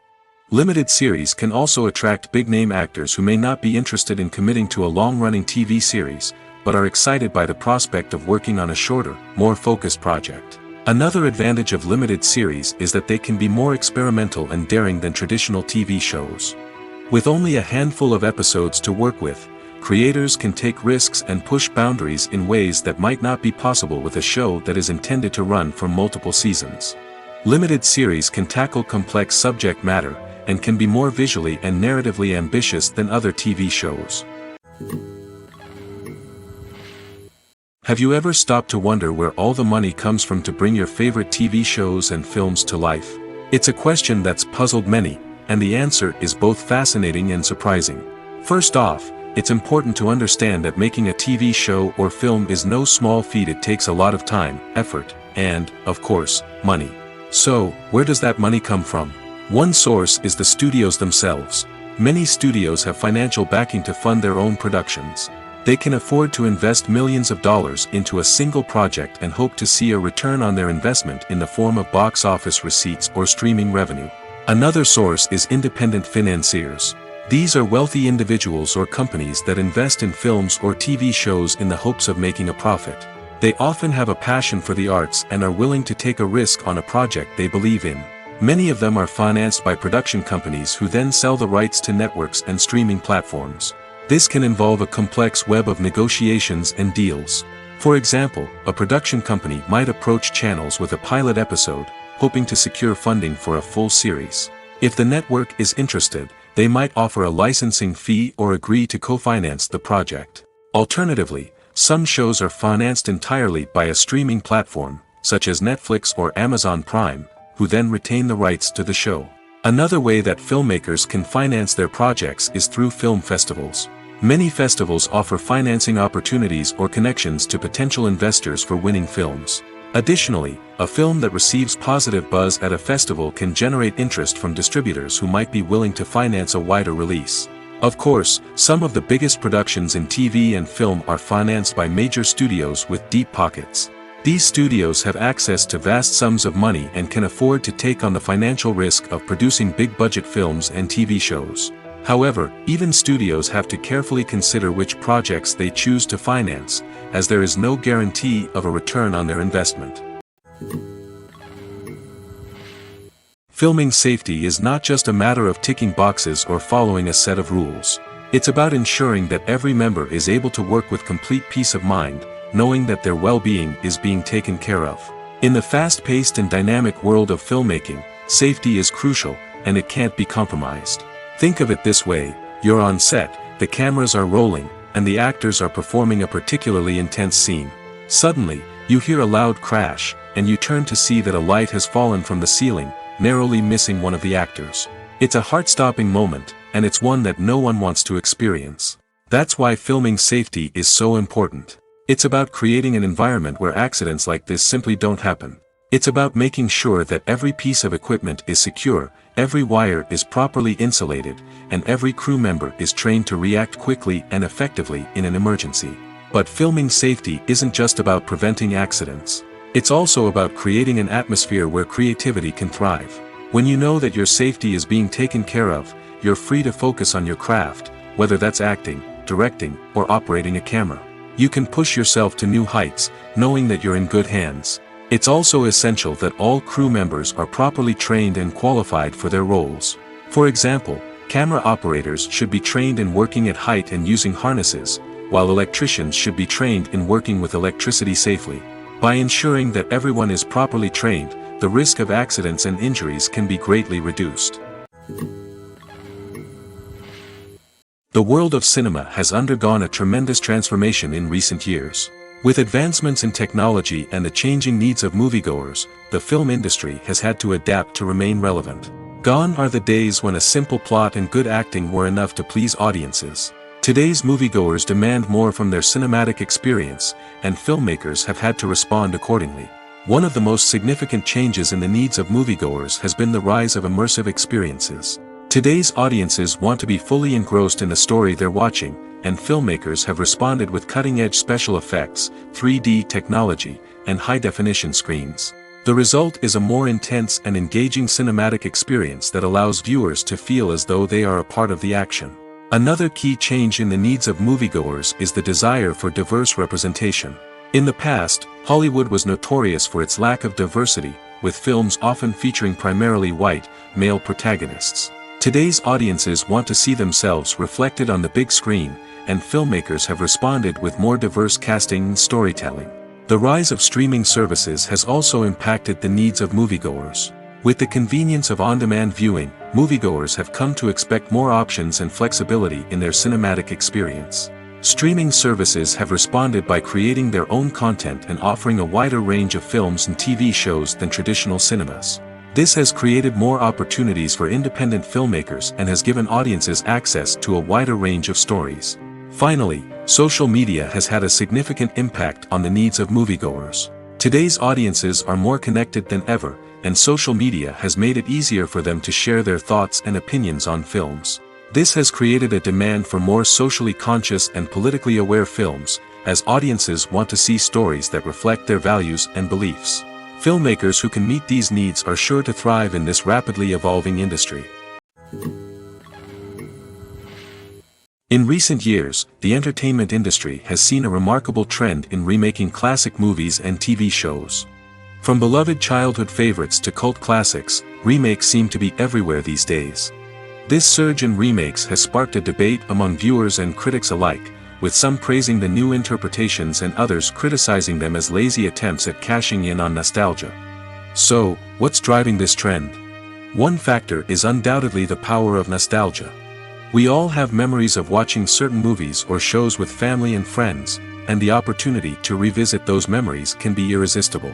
Limited series can also attract big-name actors who may not be interested in committing to a long-running TV series, but are excited by the prospect of working on a shorter, more focused project. Another advantage of limited series is that they can be more experimental and daring than traditional TV shows. With only a handful of episodes to work with, creators can take risks and push boundaries in ways that might not be possible with a show that is intended to run for multiple seasons. Limited series can tackle complex subject matter, and can be more visually and narratively ambitious than other TV shows. Have you ever stopped to wonder where all the money comes from to bring your favorite TV shows and films to life? It's a question that's puzzled many, and the answer is both fascinating and surprising. First off, it's important to understand that making a TV show or film is no small feat. It takes a lot of time, effort, and, of course, money. So, where does that money come from? One source is the studios themselves. Many studios have financial backing to fund their own productions. They can afford to invest millions of dollars into a single project and hope to see a return on their investment in the form of box office receipts or streaming revenue. Another source is independent financiers. These are wealthy individuals or companies that invest in films or TV shows in the hopes of making a profit. They often have a passion for the arts and are willing to take a risk on a project they believe in. Many of them are financed by production companies who then sell the rights to networks and streaming platforms. This can involve a complex web of negotiations and deals. For example, a production company might approach channels with a pilot episode, hoping to secure funding for a full series. If the network is interested, they might offer a licensing fee or agree to co-finance the project. Alternatively, some shows are financed entirely by a streaming platform, such as Netflix or Amazon Prime, who then retain the rights to the show. Another way that filmmakers can finance their projects is through film festivals. Many festivals offer financing opportunities or connections to potential investors for winning films. Additionally, a film that receives positive buzz at a festival can generate interest from distributors who might be willing to finance a wider release. Of course, some of the biggest productions in TV and film are financed by major studios with deep pockets. These studios have access to vast sums of money and can afford to take on the financial risk of producing big-budget films and TV shows. However, even studios have to carefully consider which projects they choose to finance, as there is no guarantee of a return on their investment. Filming safety is not just a matter of ticking boxes or following a set of rules. It's about ensuring that every member is able to work with complete peace of mind, knowing that their well-being is being taken care of. In the fast-paced and dynamic world of filmmaking, safety is crucial, and it can't be compromised. Think of it this way: you're on set, the cameras are rolling, and the actors are performing a particularly intense scene. Suddenly, you hear a loud crash, and you turn to see that a light has fallen from the ceiling, narrowly missing one of the actors. It's a heart-stopping moment, and it's one that no one wants to experience. That's why filming safety is so important. It's about creating an environment where accidents like this simply don't happen. It's about making sure that every piece of equipment is secure, every wire is properly insulated, and every crew member is trained to react quickly and effectively in an emergency. But filming safety isn't just about preventing accidents. It's also about creating an atmosphere where creativity can thrive. When you know that your safety is being taken care of, you're free to focus on your craft, whether that's acting, directing, or operating a camera. You can push yourself to new heights, knowing that you're in good hands. It's also essential that all crew members are properly trained and qualified for their roles. For example, camera operators should be trained in working at height and using harnesses, while electricians should be trained in working with electricity safely. By ensuring that everyone is properly trained, the risk of accidents and injuries can be greatly reduced. The world of cinema has undergone a tremendous transformation in recent years. With advancements in technology and the changing needs of moviegoers, the film industry has had to adapt to remain relevant. Gone are the days when a simple plot and good acting were enough to please audiences. Today's moviegoers demand more from their cinematic experience, and filmmakers have had to respond accordingly. One of the most significant changes in the needs of moviegoers has been the rise of immersive experiences. Today's audiences want to be fully engrossed in the story they're watching, and filmmakers have responded with cutting-edge special effects, 3D technology, and high-definition screens. The result is a more intense and engaging cinematic experience that allows viewers to feel as though they are a part of the action. Another key change in the needs of moviegoers is the desire for diverse representation. In the past, Hollywood was notorious for its lack of diversity, with films often featuring primarily white, male protagonists. Today's audiences want to see themselves reflected on the big screen, and filmmakers have responded with more diverse casting and storytelling. The rise of streaming services has also impacted the needs of moviegoers. With the convenience of on-demand viewing, moviegoers have come to expect more options and flexibility in their cinematic experience. Streaming services have responded by creating their own content and offering a wider range of films and TV shows than traditional cinemas. This has created more opportunities for independent filmmakers and has given audiences access to a wider range of stories. Finally, social media has had a significant impact on the needs of moviegoers. Today's audiences are more connected than ever, and social media has made it easier for them to share their thoughts and opinions on films. This has created a demand for more socially conscious and politically aware films, as audiences want to see stories that reflect their values and beliefs. Filmmakers who can meet these needs are sure to thrive in this rapidly evolving industry. In recent years, the entertainment industry has seen a remarkable trend in remaking classic movies and TV shows. From beloved childhood favorites to cult classics, remakes seem to be everywhere these days. This surge in remakes has sparked a debate among viewers and critics alike, with some praising the new interpretations and others criticizing them as lazy attempts at cashing in on nostalgia. So, what's driving this trend? One factor is undoubtedly the power of nostalgia. We all have memories of watching certain movies or shows with family and friends, and the opportunity to revisit those memories can be irresistible.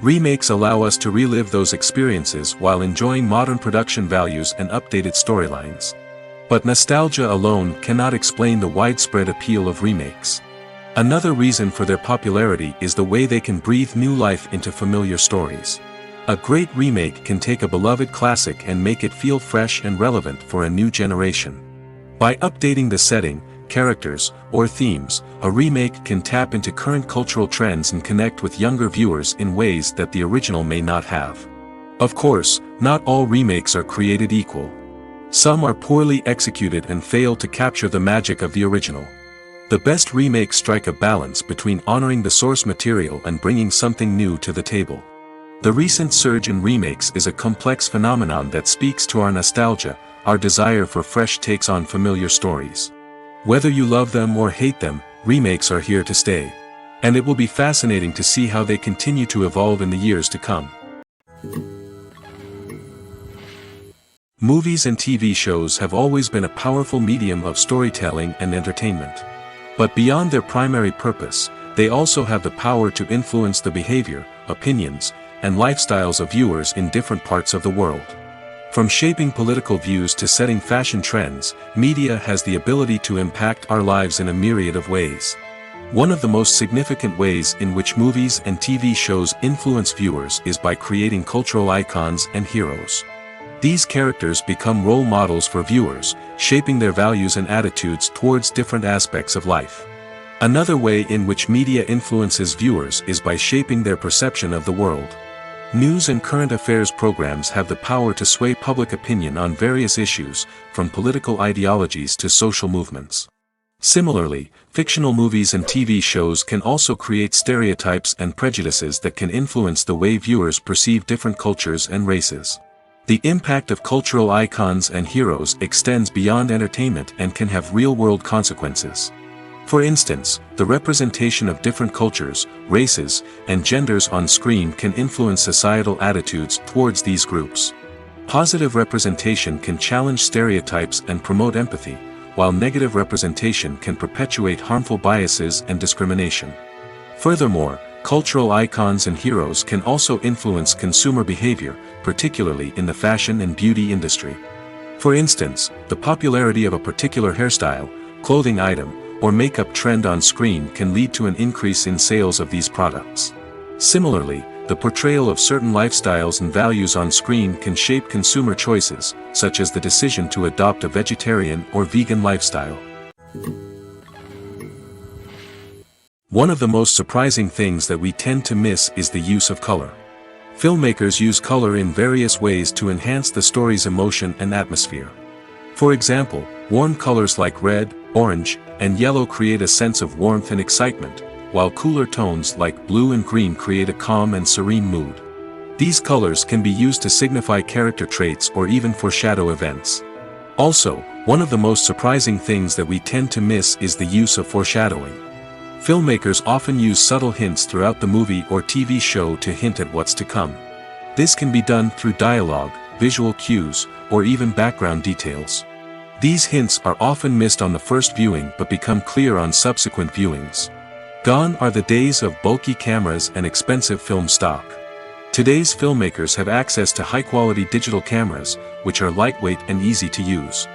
Remakes allow us to relive those experiences while enjoying modern production values and updated storylines. But nostalgia alone cannot explain the widespread appeal of remakes. Another reason for their popularity is the way they can breathe new life into familiar stories. A great remake can take a beloved classic and make it feel fresh and relevant for a new generation. By updating the setting, characters, or themes, a remake can tap into current cultural trends and connect with younger viewers in ways that the original may not have. Of course, not all remakes are created equal. Some are poorly executed and fail to capture the magic of the original. The best remakes strike a balance between honoring the source material and bringing something new to the table. The recent surge in remakes is a complex phenomenon that speaks to our nostalgia, our desire for fresh takes on familiar stories. Whether you love them or hate them, remakes are here to stay. And it will be fascinating to see how they continue to evolve in the years to come. Movies and TV shows have always been a powerful medium of storytelling and entertainment. But beyond their primary purpose, they also have the power to influence the behavior, opinions, and lifestyles of viewers in different parts of the world. From shaping political views to setting fashion trends, media has the ability to impact our lives in a myriad of ways. One of the most significant ways in which movies and TV shows influence viewers is by creating cultural icons and heroes. These characters become role models for viewers, shaping their values and attitudes towards different aspects of life. Another way in which media influences viewers is by shaping their perception of the world. News and current affairs programs have the power to sway public opinion on various issues, from political ideologies to social movements. Similarly, fictional movies and TV shows can also create stereotypes and prejudices that can influence the way viewers perceive different cultures and races. The impact of cultural icons and heroes extends beyond entertainment and can have real-world consequences. For instance, the representation of different cultures, races, and genders on screen can influence societal attitudes towards these groups. Positive representation can challenge stereotypes and promote empathy, while negative representation can perpetuate harmful biases and discrimination. Furthermore, cultural icons and heroes can also influence consumer behavior, particularly in the fashion and beauty industry. For instance, the popularity of a particular hairstyle, clothing item, or makeup trend on screen can lead to an increase in sales of these products. Similarly, the portrayal of certain lifestyles and values on screen can shape consumer choices, such as the decision to adopt a vegetarian or vegan lifestyle. One of the most surprising things that we tend to miss is the use of color. Filmmakers use color in various ways to enhance the story's emotion and atmosphere. For example, warm colors like red, orange, and yellow create a sense of warmth and excitement, while cooler tones like blue and green create a calm and serene mood. These colors can be used to signify character traits or even foreshadow events. Also, one of the most surprising things that we tend to miss is the use of foreshadowing. Filmmakers often use subtle hints throughout the movie or TV show to hint at what's to come. This can be done through dialogue, visual cues, or even background details. These hints are often missed on the first viewing but become clear on subsequent viewings. Gone are the days of bulky cameras and expensive film stock. Today's filmmakers have access to high-quality digital cameras, which are lightweight and easy to use.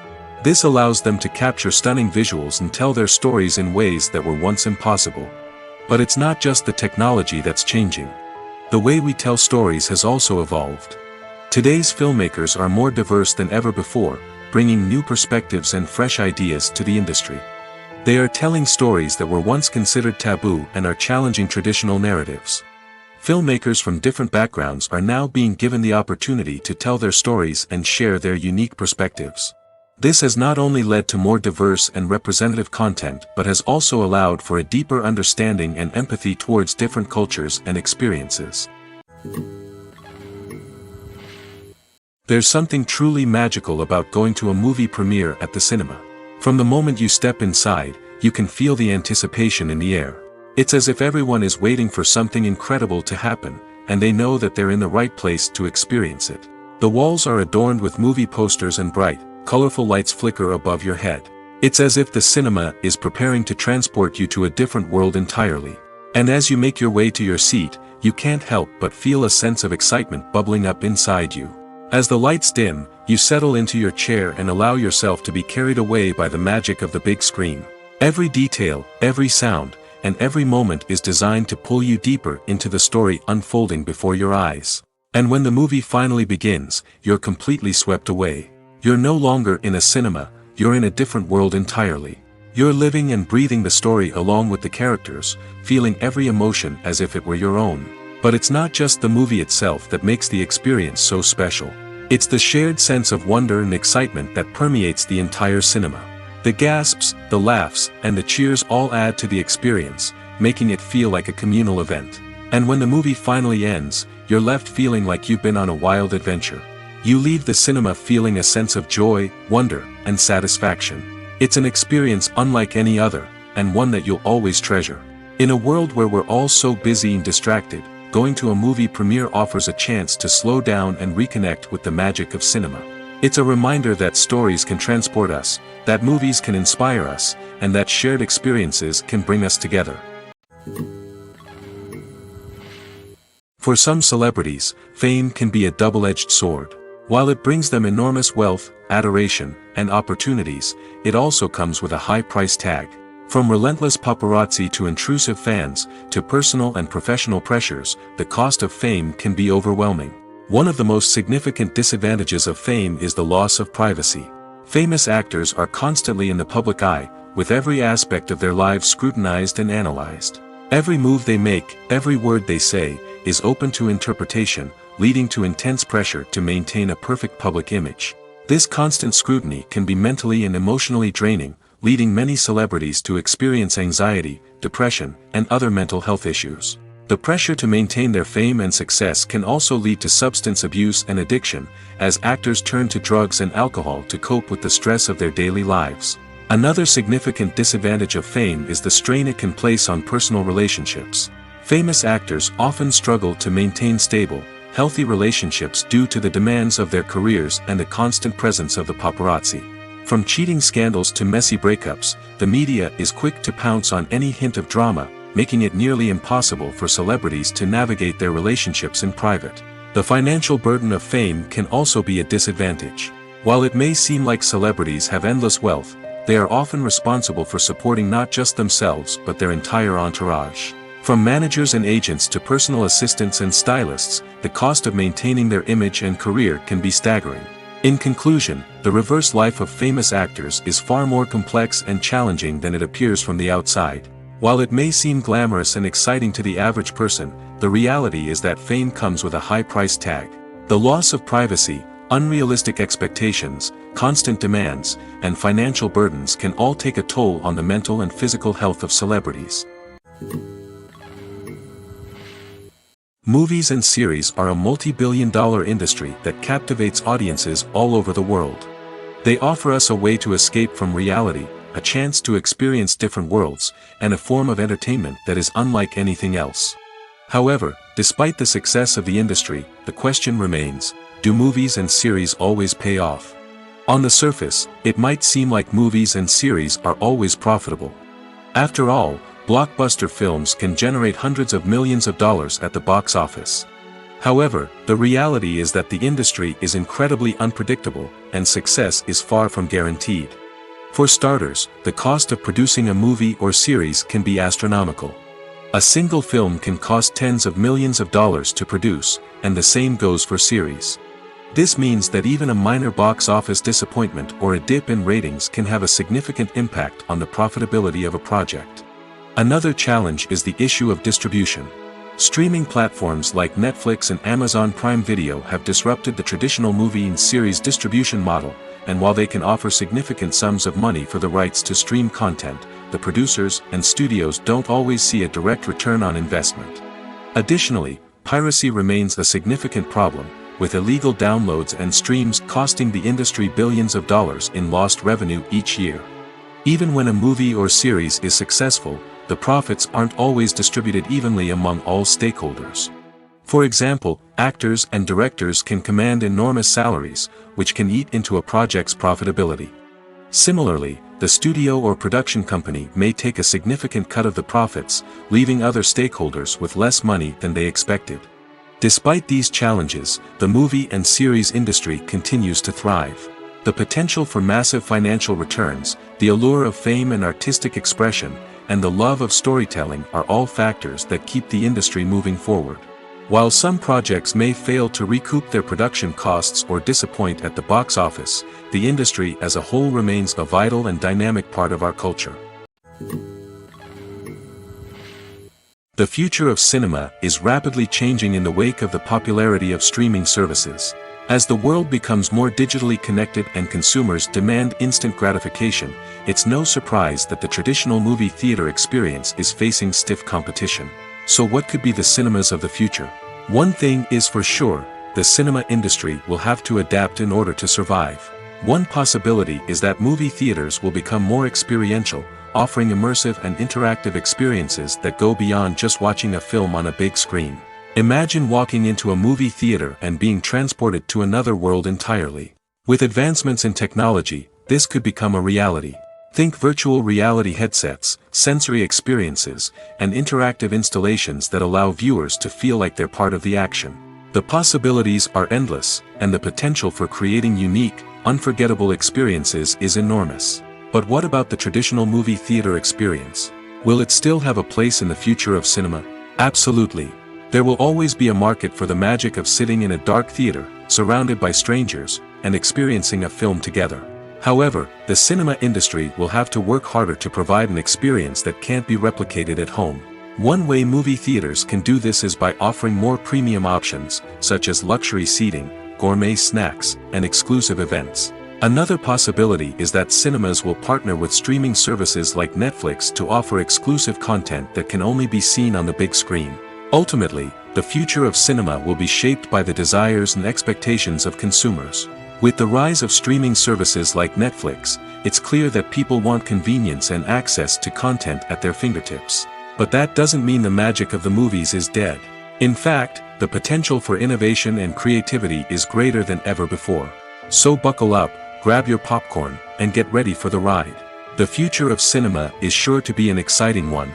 This allows them to capture stunning visuals and tell their stories in ways that were once impossible. But it's not just the technology that's changing. The way we tell stories has also evolved. Today's filmmakers are more diverse than ever before, bringing new perspectives and fresh ideas to the industry. They are telling stories that were once considered taboo and are challenging traditional narratives. Filmmakers from different backgrounds are now being given the opportunity to tell their stories and share their unique perspectives. This has not only led to more diverse and representative content but has also allowed for a deeper understanding and empathy towards different cultures and experiences. There's something truly magical about going to a movie premiere at the cinema. From the moment you step inside, you can feel the anticipation in the air. It's as if everyone is waiting for something incredible to happen, and they know that they're in the right place to experience it. The walls are adorned with movie posters and bright, colorful lights flicker above your head. It's as if the cinema is preparing to transport you to a different world entirely. And as you make your way to your seat, you can't help but feel a sense of excitement bubbling up inside you. As the lights dim, you settle into your chair and allow yourself to be carried away by the magic of the big screen. Every detail, every sound, and every moment is designed to pull you deeper into the story unfolding before your eyes. And when the movie finally begins, you're completely swept away. You're no longer in a cinema, you're in a different world entirely. You're living and breathing the story along with the characters, feeling every emotion as if it were your own. But it's not just the movie itself that makes the experience so special. It's the shared sense of wonder and excitement that permeates the entire cinema. The gasps, the laughs, and the cheers all add to the experience, making it feel like a communal event. And when the movie finally ends, you're left feeling like you've been on a wild adventure. You leave the cinema feeling a sense of joy, wonder, and satisfaction. It's an experience unlike any other, and one that you'll always treasure. In a world where we're all so busy and distracted, going to a movie premiere offers a chance to slow down and reconnect with the magic of cinema. It's a reminder that stories can transport us, that movies can inspire us, and that shared experiences can bring us together. For some celebrities, fame can be a double-edged sword. While it brings them enormous wealth, adoration, and opportunities, it also comes with a high price tag. From relentless paparazzi to intrusive fans, to personal and professional pressures, the cost of fame can be overwhelming. One of the most significant disadvantages of fame is the loss of privacy. Famous actors are constantly in the public eye, with every aspect of their lives scrutinized and analyzed. Every move they make, every word they say, is open to interpretation, leading to intense pressure to maintain a perfect public image. This constant scrutiny can be mentally and emotionally draining, leading many celebrities to experience anxiety, depression, and other mental health issues. The pressure to maintain their fame and success can also lead to substance abuse and addiction, as actors turn to drugs and alcohol to cope with the stress of their daily lives. Another significant disadvantage of fame is the strain it can place on personal relationships. Famous actors often struggle to maintain stable, healthy relationships due to the demands of their careers and the constant presence of the paparazzi. From cheating scandals to messy breakups, the media is quick to pounce on any hint of drama, making it nearly impossible for celebrities to navigate their relationships in private. The financial burden of fame can also be a disadvantage. While it may seem like celebrities have endless wealth, they are often responsible for supporting not just themselves but their entire entourage. From managers and agents to personal assistants and stylists, the cost of maintaining their image and career can be staggering. In conclusion, the reverse life of famous actors is far more complex and challenging than it appears from the outside. While it may seem glamorous and exciting to the average person, the reality is that fame comes with a high price tag. The loss of privacy, unrealistic expectations, constant demands, and financial burdens can all take a toll on the mental and physical health of celebrities. Movies and series are a multi-billion-dollar industry that captivates audiences all over the world. They offer us a way to escape from reality, a chance to experience different worlds, and a form of entertainment that is unlike anything else. However, despite the success of the industry, the question remains, do movies and series always pay off? On the surface, it might seem like movies and series are always profitable. After all, blockbuster films can generate hundreds of millions of dollars at the box office. However, the reality is that the industry is incredibly unpredictable, and success is far from guaranteed. For starters, the cost of producing a movie or series can be astronomical. A single film can cost tens of millions of dollars to produce, and the same goes for series. This means that even a minor box office disappointment or a dip in ratings can have a significant impact on the profitability of a project. Another challenge is the issue of distribution. Streaming platforms like Netflix and Amazon Prime Video have disrupted the traditional movie and series distribution model, and while they can offer significant sums of money for the rights to stream content, the producers and studios don't always see a direct return on investment. Additionally, piracy remains a significant problem, with illegal downloads and streams costing the industry billions of dollars in lost revenue each year. Even when a movie or series is successful, the profits aren't always distributed evenly among all stakeholders. For example, actors and directors can command enormous salaries, which can eat into a project's profitability. Similarly, the studio or production company may take a significant cut of the profits, leaving other stakeholders with less money than they expected. Despite these challenges, the movie and series industry continues to thrive. The potential for massive financial returns, the allure of fame and artistic expression, and the love of storytelling are all factors that keep the industry moving forward. While some projects may fail to recoup their production costs or disappoint at the box office, the industry as a whole remains a vital and dynamic part of our culture. The future of cinema is rapidly changing in the wake of the popularity of streaming services. As the world becomes more digitally connected and consumers demand instant gratification, it's no surprise that the traditional movie theater experience is facing stiff competition. So what could be the cinemas of the future? One thing is for sure, the cinema industry will have to adapt in order to survive. One possibility is that movie theaters will become more experiential, offering immersive and interactive experiences that go beyond just watching a film on a big screen. Imagine walking into a movie theater and being transported to another world entirely. With advancements in technology, this could become a reality. Think virtual reality headsets, sensory experiences, and interactive installations that allow viewers to feel like they're part of the action. The possibilities are endless, and the potential for creating unique, unforgettable experiences is enormous. But what about the traditional movie theater experience? Will it still have a place in the future of cinema? Absolutely. There will always be a market for the magic of sitting in a dark theater, surrounded by strangers, and experiencing a film together. However, the cinema industry will have to work harder to provide an experience that can't be replicated at home. One way movie theaters can do this is by offering more premium options, such as luxury seating, gourmet snacks, and exclusive events. Another possibility is that cinemas will partner with streaming services like Netflix to offer exclusive content that can only be seen on the big screen. Ultimately, the future of cinema will be shaped by the desires and expectations of consumers. With the rise of streaming services like Netflix, it's clear that people want convenience and access to content at their fingertips. But that doesn't mean the magic of the movies is dead. In fact, the potential for innovation and creativity is greater than ever before. So buckle up, grab your popcorn, and get ready for the ride. The future of cinema is sure to be an exciting one.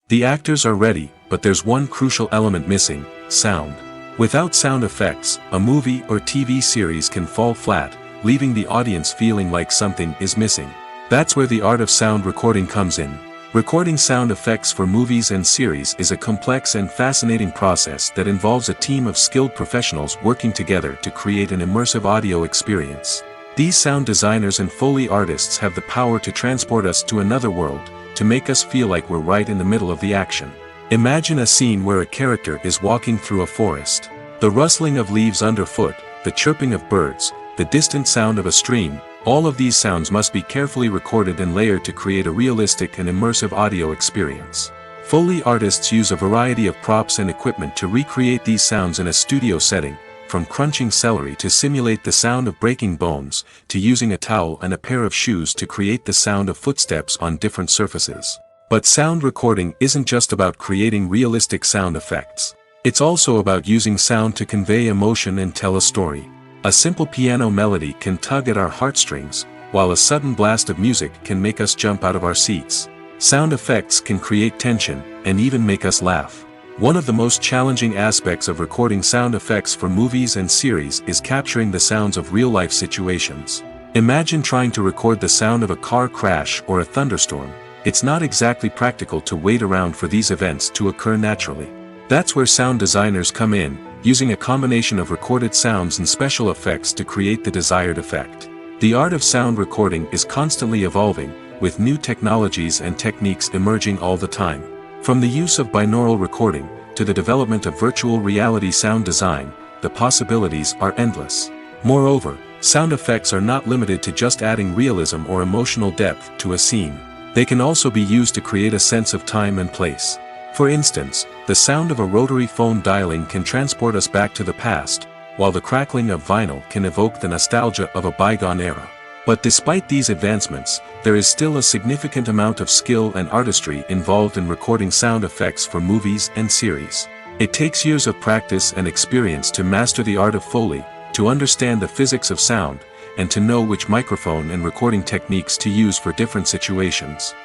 The actors are ready, but there's one crucial element missing: sound. Without sound effects, a movie or TV series can fall flat, leaving the audience feeling like something is missing. That's where the art of sound recording comes in. Recording sound effects for movies and series is a complex and fascinating process that involves a team of skilled professionals working together to create an immersive audio experience. These sound designers and Foley artists have the power to transport us to another world, to make us feel like we're right in the middle of the action. Imagine a scene where a character is walking through a forest. The rustling of leaves underfoot, the chirping of birds, the distant sound of a stream, all of these sounds must be carefully recorded and layered to create a realistic and immersive audio experience. Foley artists use a variety of props and equipment to recreate these sounds in a studio setting, from crunching celery to simulate the sound of breaking bones, to using a towel and a pair of shoes to create the sound of footsteps on different surfaces. But sound recording isn't just about creating realistic sound effects. It's also about using sound to convey emotion and tell a story. A simple piano melody can tug at our heartstrings, while a sudden blast of music can make us jump out of our seats. Sound effects can create tension, and even make us laugh. One of the most challenging aspects of recording sound effects for movies and series is capturing the sounds of real-life situations. Imagine trying to record the sound of a car crash or a thunderstorm. It's not exactly practical to wait around for these events to occur naturally. That's where sound designers come in, using a combination of recorded sounds and special effects to create the desired effect. The art of sound recording is constantly evolving, with new technologies and techniques emerging all the time. From the use of binaural recording, to the development of virtual reality sound design, the possibilities are endless. Moreover, sound effects are not limited to just adding realism or emotional depth to a scene. They can also be used to create a sense of time and place. For instance, the sound of a rotary phone dialing can transport us back to the past, while the crackling of vinyl can evoke the nostalgia of a bygone era. But despite these advancements, there is still a significant amount of skill and artistry involved in recording sound effects for movies and series. It takes years of practice and experience to master the art of Foley, to understand the physics of sound, and to know which microphone and recording techniques to use for different situations.